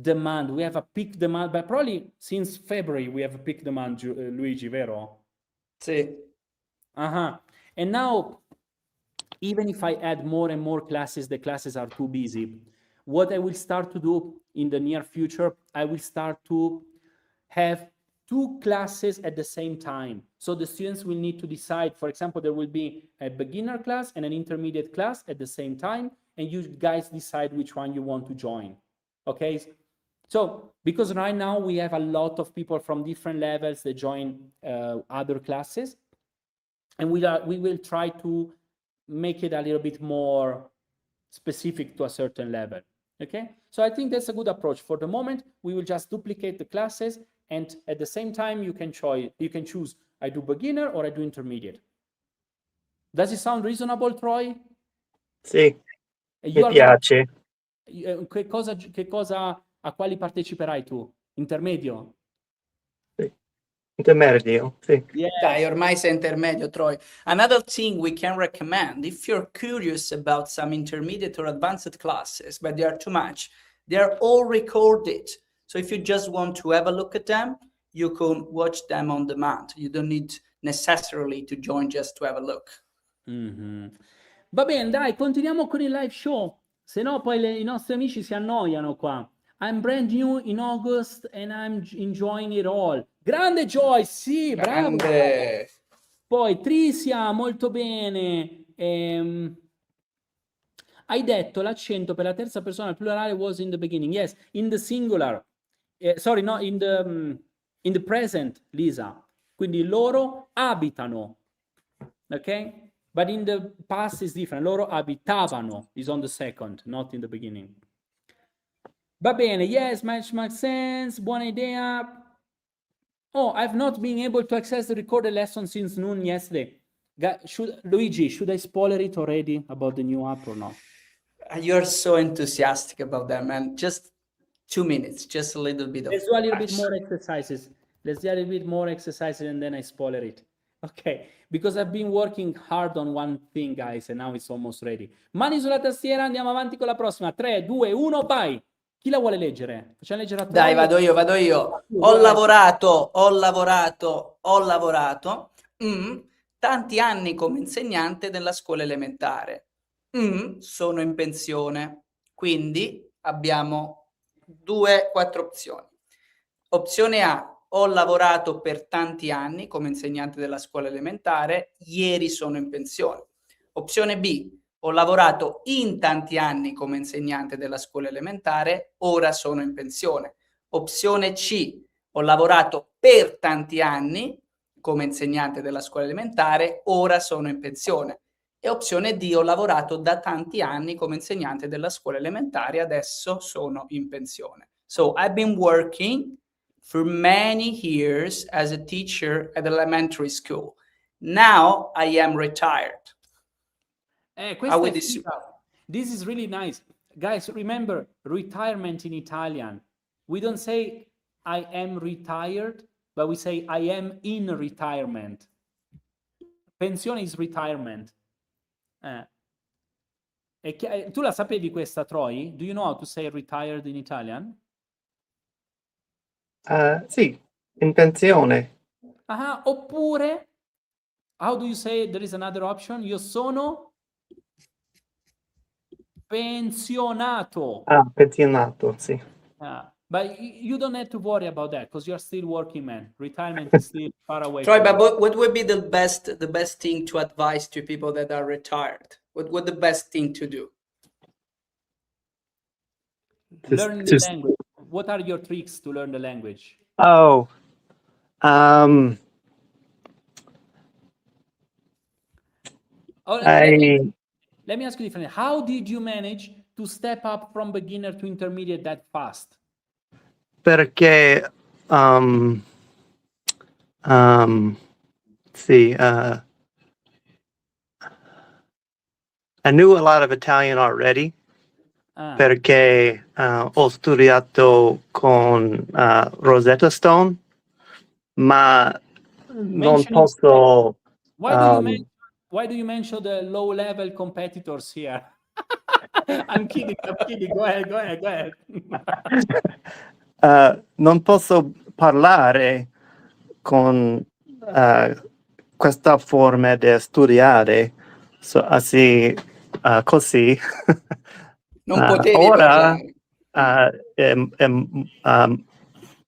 S3: demand, we have a peak demand, but probably since February we have a peak demand, Luigi, vero?
S5: Sì.
S3: And now, even if I add more and more classes, the classes are too busy. What I will start to do in the near future, I will start to have 2 classes at the same time. So the students will need to decide, for example, there will be a beginner class and an intermediate class at the same time, and you guys decide which one you want to join. Okay? So, because right now we have a lot of people from different levels that join other classes, and we will try to make it a little bit more specific to a certain level. Okay, so I think that's a good approach. For the moment, we will just duplicate the classes, and at the same time, you can choose I do beginner or I do intermediate. Does it sound reasonable, Troy?
S6: Sì, mi piace.
S3: Che cosa, a quali parteciperai tu? Intermedio?
S6: Intermedio, sì.
S3: Yes.
S5: Dai, ormai sei intermedio, Troy. Another thing we can recommend, if you're curious about some intermediate or advanced classes, but they are too much, they are all recorded. So if you just want to have a look at them, you can watch them on demand. You don't need necessarily to join just to have a look.
S3: Va bene, dai, continuiamo con il live show. Se no poi i nostri amici si annoiano qua. I'm brand new in August and I'm enjoying it all. Grande Joy, sì, bravo.
S5: Grande.
S3: Poi Trisia, molto bene. Hai detto l'accento per la terza persona al plurale was in the beginning. Yes, in the singular. Sorry, no, in the present, Lisa. Quindi loro abitano. Ok? But in the past is different. Loro abitavano is on the second, not in the beginning. Va bene, yes, makes sense. Buona idea. Oh, I've not been able to access the recorded lesson since noon yesterday. Luigi, should I spoiler it already about the new app or not?
S5: You're so enthusiastic about that, man. Just 2 minutes, just a little bit of
S3: Let's do a little bit more exercises. Let's do a little bit more exercises and then I spoiler it. Okay, because I've been working hard on one thing, guys, and now it's almost ready. Mani sulla tastiera, andiamo avanti con la prossima. 3, 2, 1, vai! Chi la vuole leggere? Facciamo leggere a
S5: Dai, vado io. Ho lavorato tanti anni come insegnante della scuola elementare. Sono in pensione. Quindi abbiamo 4 opzioni. Opzione A, ho lavorato per tanti anni come insegnante della scuola elementare, ieri sono in pensione. Opzione B, Ho lavorato in tanti anni come insegnante della scuola elementare, ora sono in pensione. Opzione C, ho lavorato per tanti anni come insegnante della scuola elementare, ora sono in pensione. E opzione D, ho lavorato da tanti anni come insegnante della scuola elementare, adesso sono in pensione. So I've been working for many years as a teacher at elementary school. Now I am retired.
S3: Questa
S5: would
S3: è
S5: you-
S3: figa. This is really nice. Guys, remember, retirement in Italian. We don't say I am retired, but we say I am in retirement. Pensione is retirement. Tu la sapevi questa, Troy? Do you know how to say retired in Italian?
S6: Sì, in pensione.
S3: Ah, oppure, how do you say, there is another option? Io sono pensionato.
S6: Pensionato, sì.
S3: But you don't have to worry about that because you're still working, man. Retirement is still far away.
S5: Troy,
S3: from
S5: but
S3: you.
S5: what would be the best thing to advise to people that are retired? What would the best thing to do?
S3: Learn the language. What are your tricks to learn the language?
S6: Oh,
S3: Oh,
S6: I
S3: let me ask you differently. How did you manage to step up from beginner to intermediate that fast?
S6: perché see, I knew a lot of Italian already perché ho studiato con Rosetta Stone, ma non posso.
S3: Why do you mention the low level competitors here? I'm kidding. Go ahead.
S6: Non posso parlare con questa forma di studiare così.
S5: Non potevi
S6: Ora
S5: parlare.
S6: è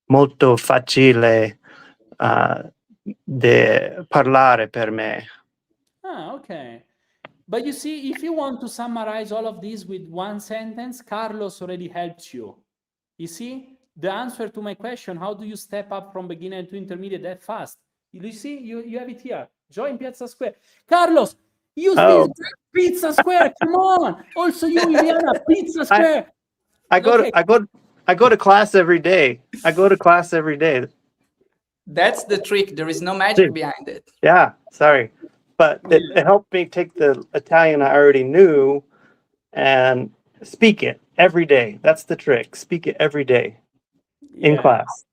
S6: molto facile di parlare per me.
S3: Okay. But you see, if you want to summarize all of this with one sentence, Carlos already helped you. You see, the answer to my question, how do you step up from beginner to intermediate that fast? You see, you have it here. Join Piazza Square. Carlos, use this Pizza Square. Come on. Also you, Iliana, Pizza Square.
S6: I go to class every day.
S5: That's the trick. There is no magic behind it.
S6: Yeah, sorry. But it helped me take the Italian I already knew and speak it every day. That's the trick. Speak it every day in class.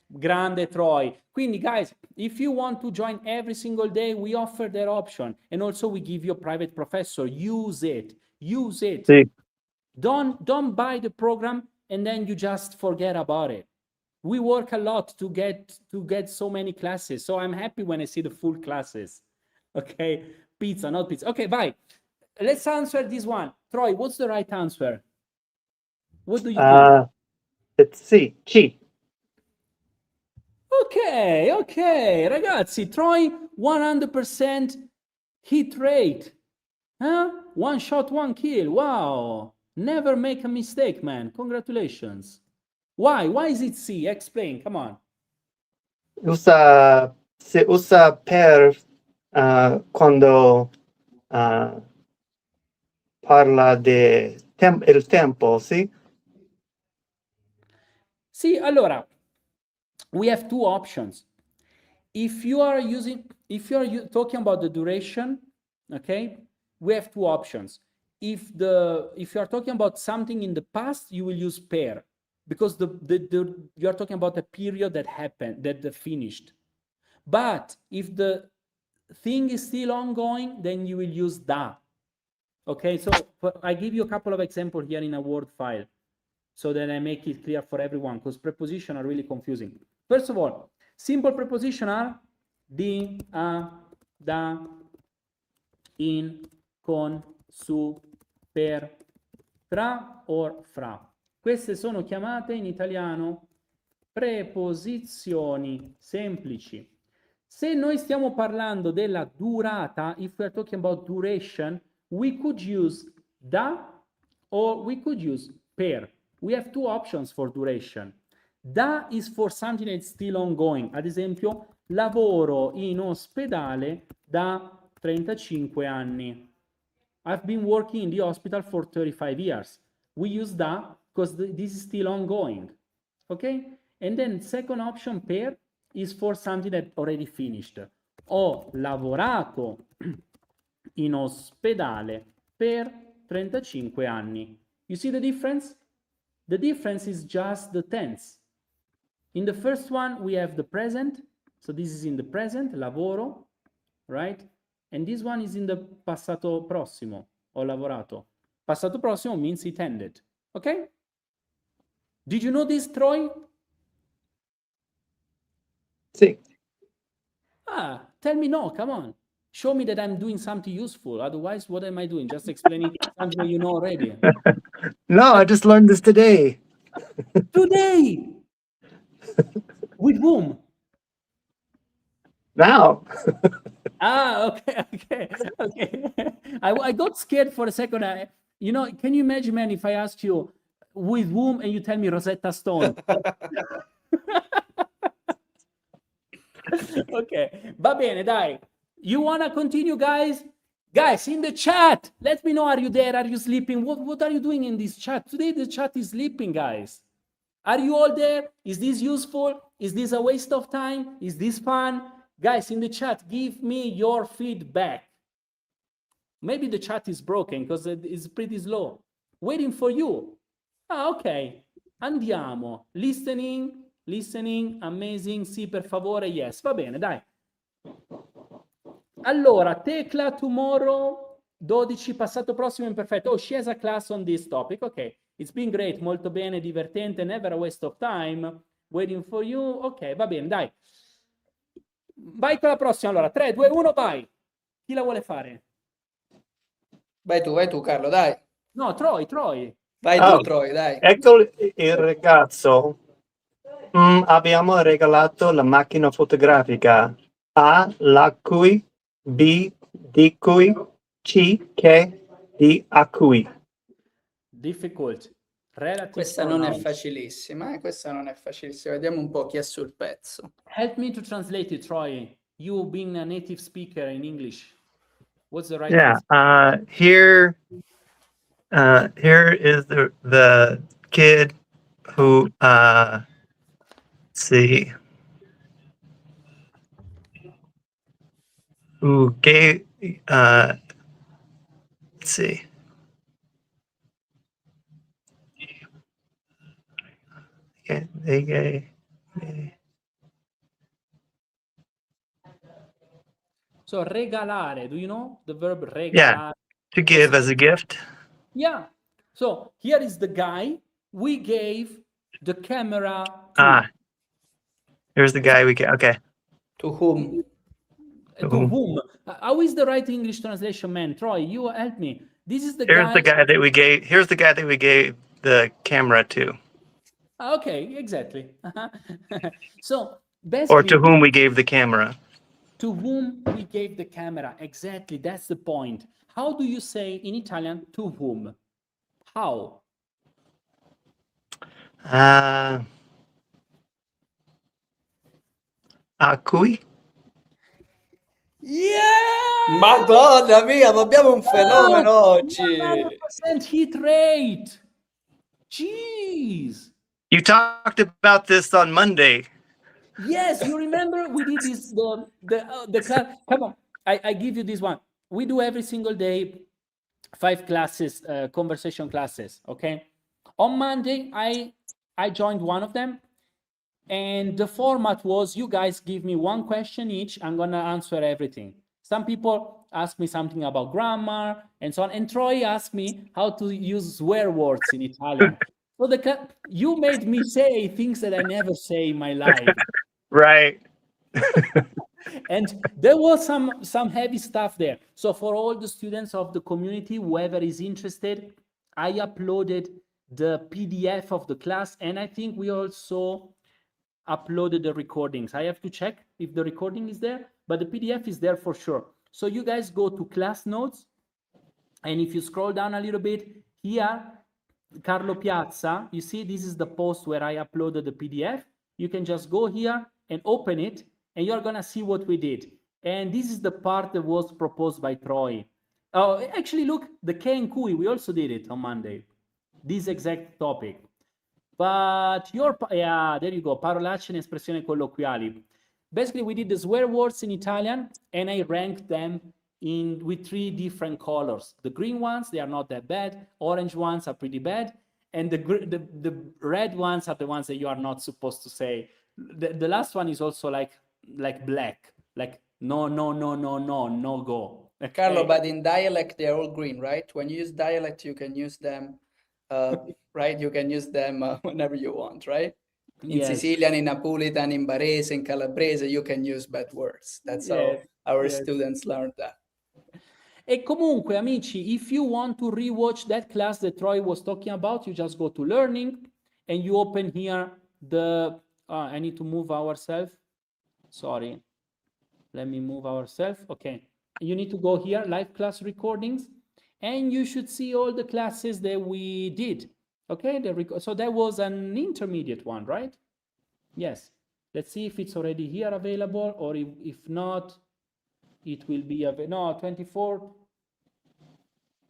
S3: Grande Troy. Quindi, guys, if you want to join every single day, we offer that option. And also we give you a private professor. Use it.
S6: Sí.
S3: Don't buy the program and then you just forget about it. We work a lot to get so many classes. So I'm happy when I see the full classes. Okay, pizza, not pizza. Okay, bye. Let's answer this one. Troy, what's the right answer? What do you think?
S6: It's C.
S3: Ok, ragazzi, Troy 100% hit rate. Huh? One shot, one kill. Wow. Never make a mistake, man. Congratulations. Why? Why is it C? Explain, come on.
S6: Si usa per quando parla di il tempo, sì?
S3: Sì, allora, we have two options. If you are talking about the duration, okay, we have two options. If you are talking about something in the past, you will use per, because you are talking about a period that happened, that finished. But if the thing is still ongoing, then you will use da. Okay, so I give you a couple of examples here in a Word file so that I make it clear for everyone, because prepositions are really confusing. First of all, simple preposition are di, a, da, in, con, su, per, tra or fra. Queste sono chiamate in italiano preposizioni semplici. Se noi stiamo parlando della durata, if we are talking about duration, we could use da or we could use per. We have two options for duration. Da is for something that's still ongoing. Ad esempio, lavoro in ospedale da 35 anni. I've been working in the hospital for 35 years. We use da because this is still ongoing. Okay? And then second option, per, is for something that already finished. Ho lavorato in ospedale per 35 anni. You see the difference? The difference is just the tense. In the first one, we have the present. So this is in the present, lavoro, right? And this one is in the passato prossimo, ho lavorato. Passato prossimo means it ended, okay? Did you know this, Troy?
S6: See.
S3: Ah, tell me no, come on. Show me that I'm doing something useful. Otherwise, what am I doing? Just explaining something you know already.
S6: No, I just learned this today.
S3: Today! With whom?
S6: Now.
S3: Okay. I got scared for a second. You know, can you imagine, man, if I ask you with whom and you tell me Rosetta Stone? Okay, va bene, dai. You wanna continue, guys? Guys, in the chat, let me know, are you there? Are you sleeping? What are you doing in this chat? Today the chat is sleeping, guys. Are you all there? Is this useful? Is this a waste of time? Is this fun? Guys, in the chat, give me your feedback. Maybe the chat is broken because it's pretty slow. Waiting for you. Ah, ok. Andiamo. Listening, amazing. Sì, per favore, yes. Va bene, dai. Allora, Tecla, tomorrow, 12, passato prossimo imperfetto. Oh, she has a class on this topic. Ok. It's been great, molto bene, divertente, never a waste of time. Waiting for you. Ok, va bene, dai. Vai con la prossima, allora. 3, 2, 1, vai. Chi la vuole fare?
S5: Vai tu, Carlo, dai.
S3: No, Troy.
S5: Vai tu, Troy, dai.
S6: Ecco il ragazzo. Abbiamo regalato la macchina fotografica. A, la cui, B, di cui, C, che, di a cui.
S3: Difficult. Relative
S5: Questa non è
S3: pronouns.
S5: facilissima, questa non è facilissima. Vediamo un po' chi è sul pezzo.
S3: Help me to translate it, Troy. You being a native speaker in English. What's the right
S6: Yeah.
S3: answer?
S6: Here is the kid who let's see, who gave let's see. Okay, they gave.
S3: So regalare, do you know the verb regalare?
S6: Yeah, to give as a gift.
S3: Yeah. So here is the guy we gave the camera to.
S6: Here's the guy we get. Okay.
S5: To whom?
S3: To whom? How is the right English translation, man? Troy, you help me. This is the
S6: Here's
S3: guy.
S6: the guy that we gave. Here's the guy that we gave the camera to.
S3: Okay, exactly. So basically,
S6: Or to whom we gave the camera.
S3: to whom we gave the camera. Exactly, that's the point. How do you say in Italian to whom? How?
S6: A cui?
S3: Yeah!
S5: Madonna mia, ma abbiamo un fenomeno oggi.
S3: 100% hit rate. Jeez.
S6: You talked about this on Monday.
S3: Yes, you remember we did this the class. Come on, I give you this one. We do every single day 5 classes, conversation classes. Okay. On Monday, I joined one of them, and the format was you guys give me one question each. I'm gonna answer everything. Some people ask me something about grammar and so on, and Troy asked me how to use swear words in Italian. So you made me say things that I never say in my life.
S6: Right.
S3: And there was some heavy stuff there. So for all the students of the community, whoever is interested, I uploaded the PDF of the class, and I think we also uploaded the recordings. I have to check if the recording is there, but the PDF is there for sure. So you guys go to class notes And if you scroll down a little bit here, Carlo Piazza, you see this is the post where I uploaded the PDF. You can just go here and open it, and you're gonna see what we did. And this is the part that was proposed by Troy. Oh, actually, look, the K and Kui, we also did it on Monday. This exact topic. But yeah, there you go, parolacce and espressioni colloquiali. Basically, we did the swear words in Italian, and I ranked them with 3 different colors. The green ones, they are not that bad. Orange ones are pretty bad. And the red ones are the ones that you are not supposed to say. The last one is also like black, like no go. Okay?
S5: Carlo, but in dialect, they're all green, right? When you use dialect, you can use them, right? You can use them whenever you want, right? In
S3: Yes.
S5: Sicilian, in Napolitan, in Barese, in Calabrese, you can use bad words. That's
S3: Yes,
S5: how our
S3: yes.
S5: students learned that.
S3: E comunque, amici, if you want to rewatch that class that Troy was talking about, you just go to learning and you open here the, I need to move ourselves. Sorry. Let me move ourselves. Okay. You need to go here, live class recordings, and you should see all the classes that we did. Okay. So that was an intermediate one, right? Yes. Let's see if it's already here available, or if not, it will be available. No, 24.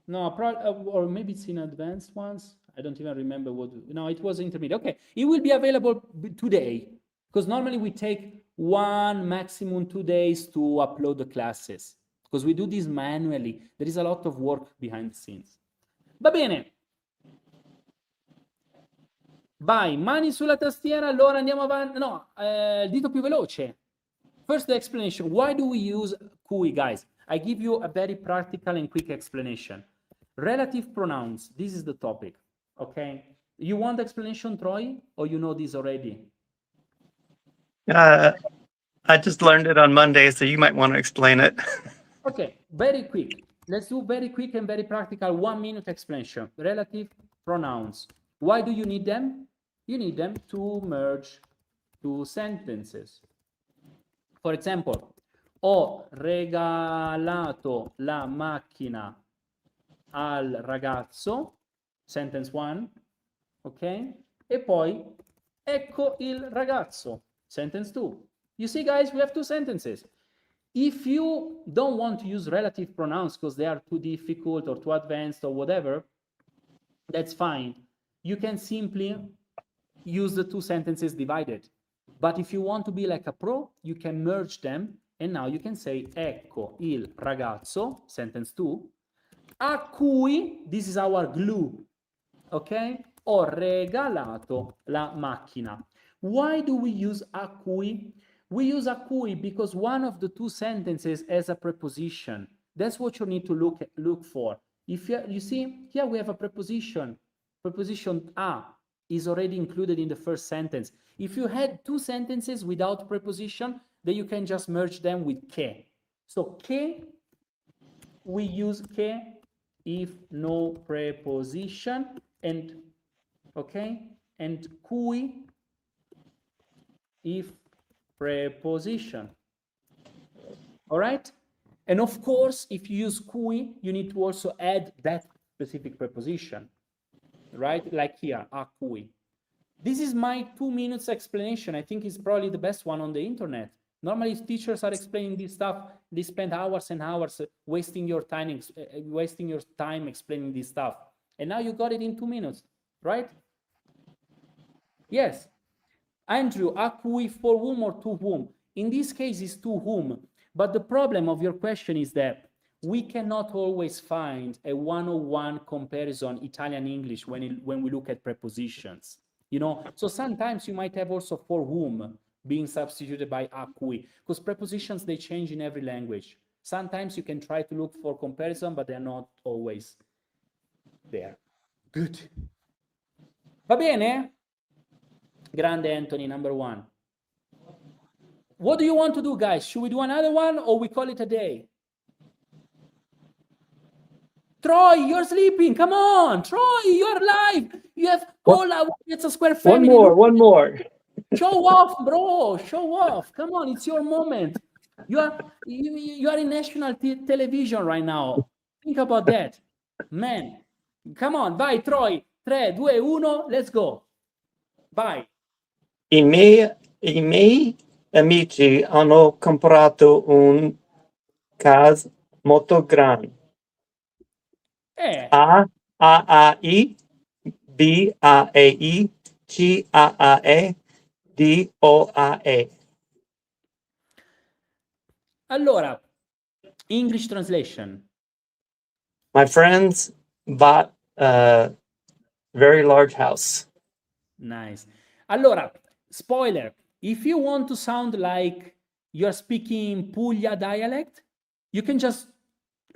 S3: No, or maybe it's in advanced ones. I don't even remember what. No, it was intermediate. Okay, it will be available today, because normally we take 1, maximum 2 days to upload the classes, because we do this manually. There is a lot of work behind the scenes. Va bene. Vai, mani sulla tastiera, allora andiamo avanti. No, il dito più veloce. First, the explanation. Why do we use cui, guys? I give you a very practical and quick explanation. Relative pronouns. This is the topic, okay? You want the explanation, Troy, or you know this already?
S6: I just learned it on Monday, so you might want to explain it.
S3: Okay, very quick. Let's do very quick and very practical 1-minute explanation. Relative pronouns. Why do you need them? You need them to merge 2 sentences. For example, ho regalato la macchina al ragazzo, sentence 1, ok? E poi, ecco il ragazzo, sentence 2. You see, guys, we have 2 sentences. If you don't want to use relative pronouns because they are too difficult or too advanced or whatever, that's fine. You can simply use the 2 sentences divided. But if you want to be like a pro, you can merge them, and now you can say ecco il ragazzo, sentence 2, a cui, this is our glue, okay? Ho regalato la macchina. Why do we use a cui? We use a cui because one of the 2 sentences has a preposition. That's what you need to look for. If you see, here we have a preposition. Preposition a is already included in the first sentence. If you had 2 sentences without preposition, then you can just merge them with che. So che, we use che if no preposition, and okay, and cui if preposition. All right? And of course, if you use cui, you need to also add that specific preposition, right? Like here, a cui. This is my 2 minutes explanation. I think it's probably the best one on the internet. Normally, if teachers are explaining this stuff, they spend hours and hours wasting your time explaining this stuff. And now you got it in 2 minutes, right? Yes. Andrew, a cui for whom or to whom? In this case, it's to whom. But the problem of your question is that we cannot always find a one-on-one comparison Italian-English when we look at prepositions. You know, so sometimes you might have also for whom being substituted by a cui, because prepositions, they change in every language. Sometimes you can try to look for comparison, but they're not always there. Good. Va bene? Grande Anthony, number 1. What do you want to do, guys? Should we do another one or we call it a day? Troy, you're sleeping. Come on, Troy, you're live. You have all our It's a Square family.
S6: One more.
S3: Show off, bro. Show off. Come on, it's your moment. You are in national television right now. Think about that. Man, come on, vai Troy. 3, 2, 1, let's go. Vai.
S6: I miei amici hanno comprato un casa molto grande.
S3: Eh,
S6: A-A-I, B-A-E-I, C-A-A-E, D-O-A-E.
S3: allora, English translation.
S6: My friends bought a very large house.
S3: Nice. Allora, spoiler, if you want to sound like you're speaking Puglia dialect, you can just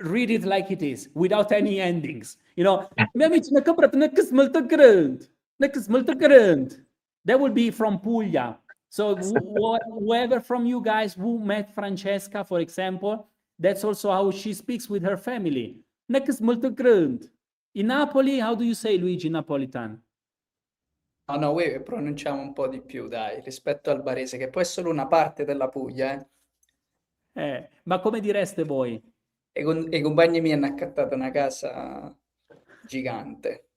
S3: read it like it is, without any endings. You know, "Miei amici ne comprato una casa molto grande, una casa molto grande." That will be from Puglia. So whoever from you guys who met Francesca, for example, that's also how she speaks with her family. Una casa molto grande. In Napoli, how do you say Luigi in Napolitan?
S5: No, no, noi pronunciamo un po' di più, dai, rispetto al barese, che poi è solo una parte della Puglia, eh.
S3: Ma come direste voi?
S5: I compagni miei hanno accattato una casa gigante.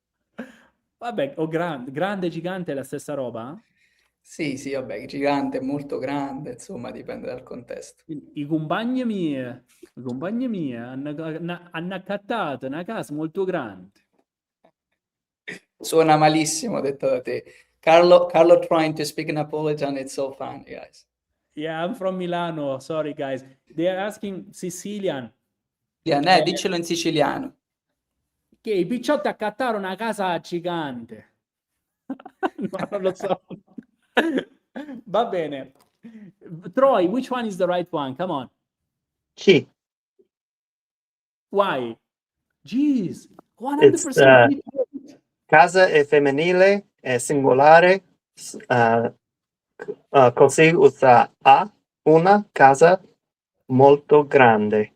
S3: Vabbè, o grande, gigante è la stessa roba?
S5: Sì, sì, vabbè, gigante, molto grande, insomma, dipende dal contesto.
S3: I compagni miei hanno accattato una casa molto grande.
S5: Suona malissimo, detto da te. Carlo trying to speak Napolitan, it's so funny, guys.
S3: Yeah, I'm from Milano. Sorry, guys. They are asking Sicilian.
S5: Diccelo in siciliano.
S3: Che i picciotti accattarono una casa gigante. No, non lo so. Va bene. Troy, which one is the right one? Come on.
S6: C.
S3: Why? Jeez,
S6: It's
S3: 100%
S6: casa è femminile, è singolare, così usa a una casa molto grande.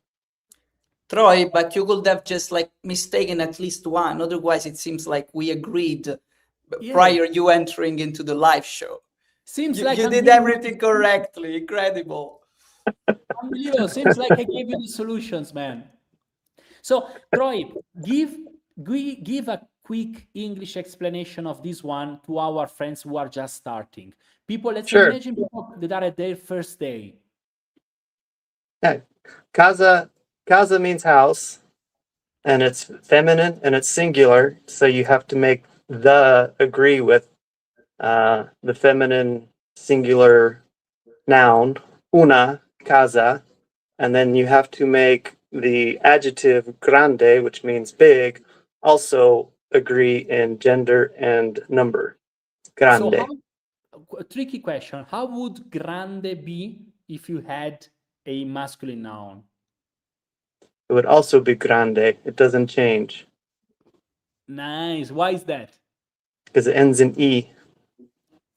S5: Troy, but you could have just like mistaken at least one. Otherwise, it seems like we agreed prior you entering into the live show.
S3: Seems
S5: You,
S3: like
S5: you
S3: I'm
S5: did
S3: giving
S5: everything correctly. Incredible.
S3: unbelievable. Seems like I gave you the solutions, man. So, Troy, give a quick English explanation of this one to our friends who are just starting. People, let's
S6: Sure.
S3: imagine people that are at their first day.
S6: Yeah. Casa means house, and it's feminine and it's singular, so you have to make the agree with the feminine singular noun, una casa, and then you have to make the adjective grande, which means big, also agree in gender and number. Grande.
S3: So, a tricky question. How would grande be if you had a masculine noun?
S6: It would also be grande. It doesn't change
S3: Nice. Why is that?
S6: because it ends in E.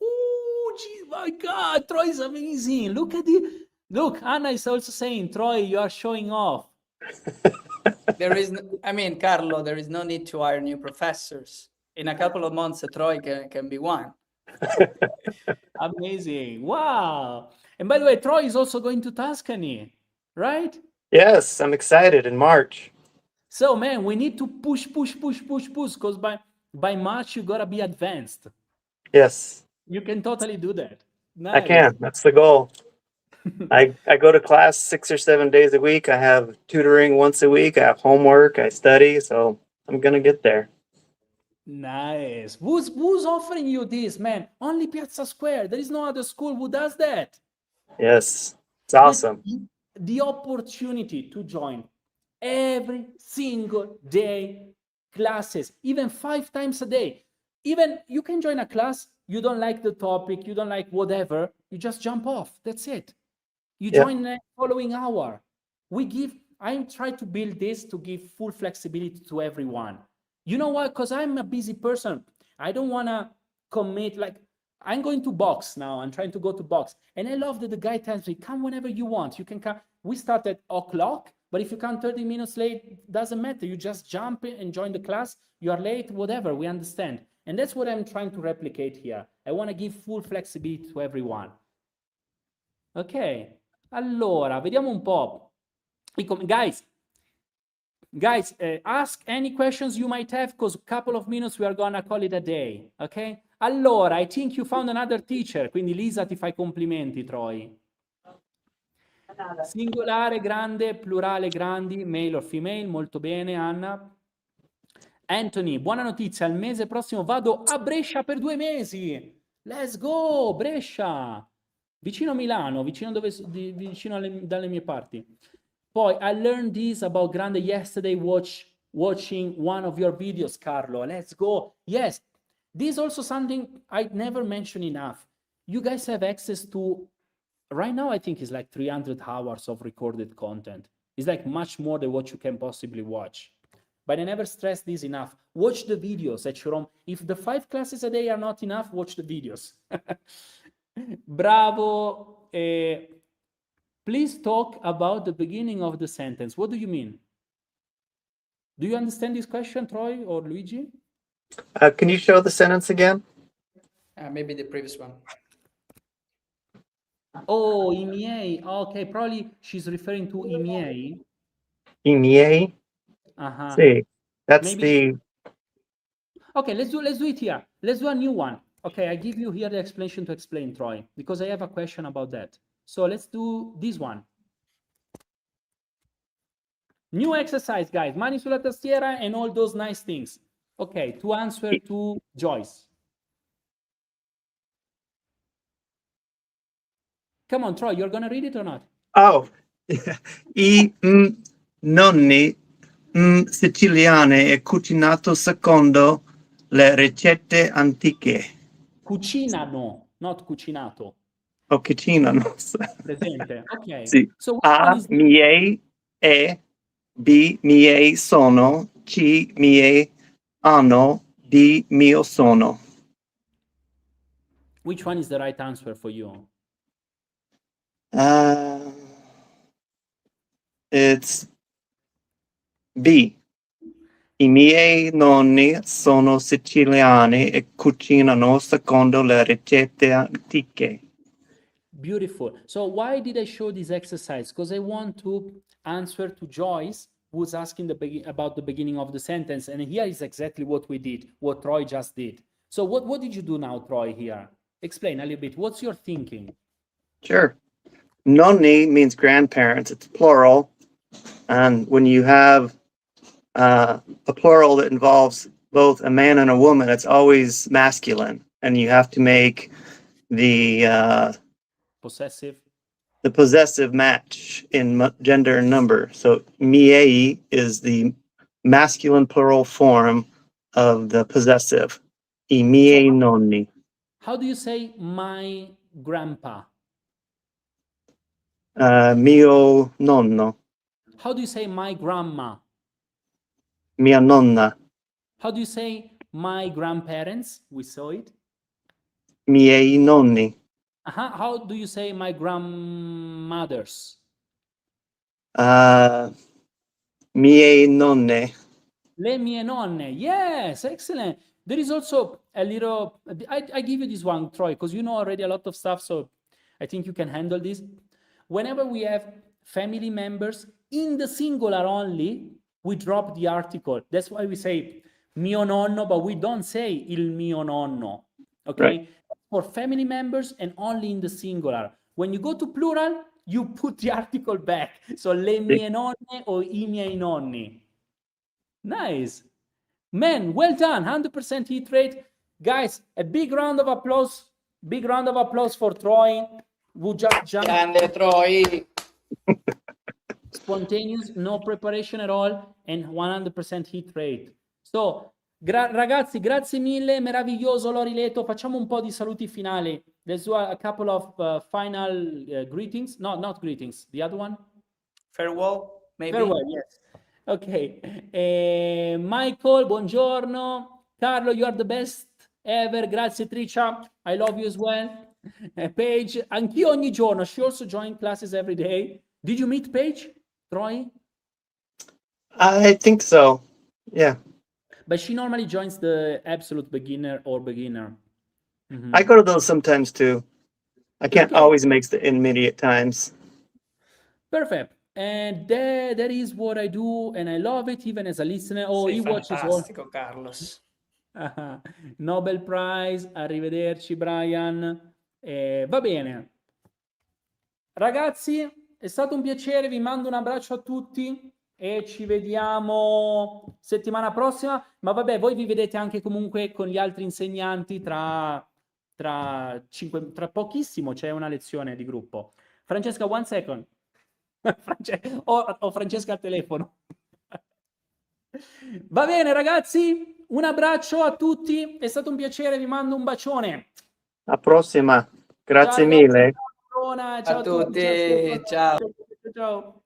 S3: Oh, geez, my God, Troy is amazing. Look at it. Look, Anna is also saying, Troy, you are showing off.
S5: Carlo, there is no need to hire new professors. In a couple of months, Troy can be one.
S3: Amazing. Wow. And by the way, Troy is also going to Tuscany, right?
S6: Yes, I'm excited in March.
S3: So, man, we need to push, because by March, you gotta be advanced.
S6: Yes,
S3: You can totally do that. Nice.
S6: I can. That's the goal. I go to class 6 or 7 days a week. I have tutoring once a week. I have homework. I study. So I'm going to get there.
S3: Nice. Who's offering you this, man? Only Piazza Square. There is no other school who does that.
S6: Yes, it's awesome.
S3: The opportunity to join every single day classes, even 5 times a day. Even you can join a class, you don't like the topic, you don't like whatever, you just jump off. That's it. You join the following hour. I try to build this to give full flexibility to everyone. You know why? Because I'm a busy person. I don't want to commit, like, I'm going to box now. I'm trying to go to box. And I love that the guy tells me, come whenever you want. You can come. We start at 0:00, but if you come 30 minutes late, doesn't matter. You just jump in and join the class. You are late, whatever, we understand. And that's what I'm trying to replicate here. I want to give full flexibility to everyone. Ok, allora, vediamo un po'. Guys, Guys, ask any questions you might have, because a couple of minutes we are gonna call it a day, ok? Allora, I think you found another teacher, quindi Lisa ti fa i complimenti, Troy. Singolare, grande, plurale, grandi, male or female, molto bene, Anna. Anthony, buona notizia, il mese prossimo vado a Brescia per 2 mesi. Let's go, Brescia! Vicino a Milano, vicino, vicino dalle mie parti. Poi, I learned this about grande yesterday watching one of your videos, Carlo. Let's go. Yes, this is also something I never mentioned enough. You guys have access to, right now I think it's like 300 hours of recorded content. It's like much more than what you can possibly watch. But I never stress this enough. Watch the videos at your own. If the 5 classes a day are not enough, watch the videos. Bravo. Please talk about the beginning of the sentence. What do you mean? Do you understand this question, Troy or Luigi?
S6: Can you show the sentence again?
S5: Maybe the previous one.
S3: Oh, i miei. Okay, probably she's referring to i miei.
S6: I miei?
S3: Uh-huh.
S6: See, that's
S3: Maybe
S6: the...
S3: Okay, let's do it here. Let's do a new one. Okay, I give you here the explanation to explain, Troy, because I have a question about that. So let's do this one. New exercise, guys. Mani sulla tastiera and all those nice things. Okay, to answer to Joyce. Come on, Troy, you're gonna read it or not?
S6: Oh, i nonni siciliane è cucinato secondo le ricette antiche.
S3: Cucinano, not cucinato.
S6: O cucinano.
S3: Presente. Okay.
S6: Sì.
S3: So which
S6: A
S3: one is
S6: miei e B miei sono, C miei hanno, D mio sono.
S3: which one is the right answer for you?
S6: It's B. I miei nonni sono siciliani e cucinano secondo le ricette antiche.
S3: Beautiful. So why did I show this exercise? Because I want to answer to Joyce, who's asking about the beginning of the sentence. And here is exactly what we did, what Troy just did. So what did you do now, Troy, here? Explain a little bit. What's your thinking?
S6: Sure. Nonni means grandparents. It's plural. And when you have a plural that involves both a man and a woman, it's always masculine. And you have to make the possessive match in gender and number. So miei is the masculine plural form of the possessive. I miei nonni.
S3: How do you say my grandpa?
S6: Mio nonno.
S3: How do you say my grandma?
S6: Mia nonna.
S3: How do you say my grandparents? We saw it.
S6: Miei nonni.
S3: How do you say my grandmothers?
S6: Miei nonne.
S3: Le mie nonne. Yes, excellent. There is also a little, I give you this one, Troy, because you know already a lot of stuff, so I think you can handle this. Whenever we have family members in the singular only, we drop the article. That's why we say mio nonno, but we don't say il mio nonno. Okay?
S6: Right.
S3: For family members and only in the singular. When you go to plural, you put the article back. So le mie nonne or I miei nonni. Nice. Man, well done. 100% hit rate. Guys, a big round of applause. Big round of applause for Troy, who just jumped.
S5: Grande Troy.
S3: Spontaneous, no preparation at all, and 100% hit rate. So, ragazzi, grazie mille, meraviglioso, Lorileto. Facciamo un po' di saluti finali. Let's do a couple of final greetings. No, not greetings. The other one?
S5: Farewell, maybe.
S3: Farewell, yes. Ok. Michael, buongiorno. Carlo, you are the best ever. Grazie, Tricia. I love you as well. Paige, anch'io ogni giorno. She also joins classes every day. Did you meet Paige, Troy?
S6: I think so. Yeah.
S3: But she normally joins the absolute beginner or beginner.
S6: I go to those sometimes too. I can't
S3: Okay.
S6: always make the intermediate times.
S3: Perfect. And that is what I do, and I love it even as a listener. Oh,
S5: Sei
S3: he watches all.
S5: fantastico, Carlos.
S3: Nobel Prize, arrivederci Brian. Va bene. Ragazzi, è stato un piacere, vi mando un abbraccio a tutti e ci vediamo settimana prossima. Ma vabbè, voi vi vedete anche comunque con gli altri insegnanti tra pochissimo c'è una lezione di gruppo. Francesca, one second. Ho Francesca al telefono. Va bene ragazzi, un abbraccio a tutti, è stato un piacere, vi mando un bacione.
S6: alla prossima. Grazie
S3: Ciao,
S6: mille.
S3: ciao, Corona, ciao
S5: A
S3: a tutti.
S5: tutti, ciao.
S3: Ciao.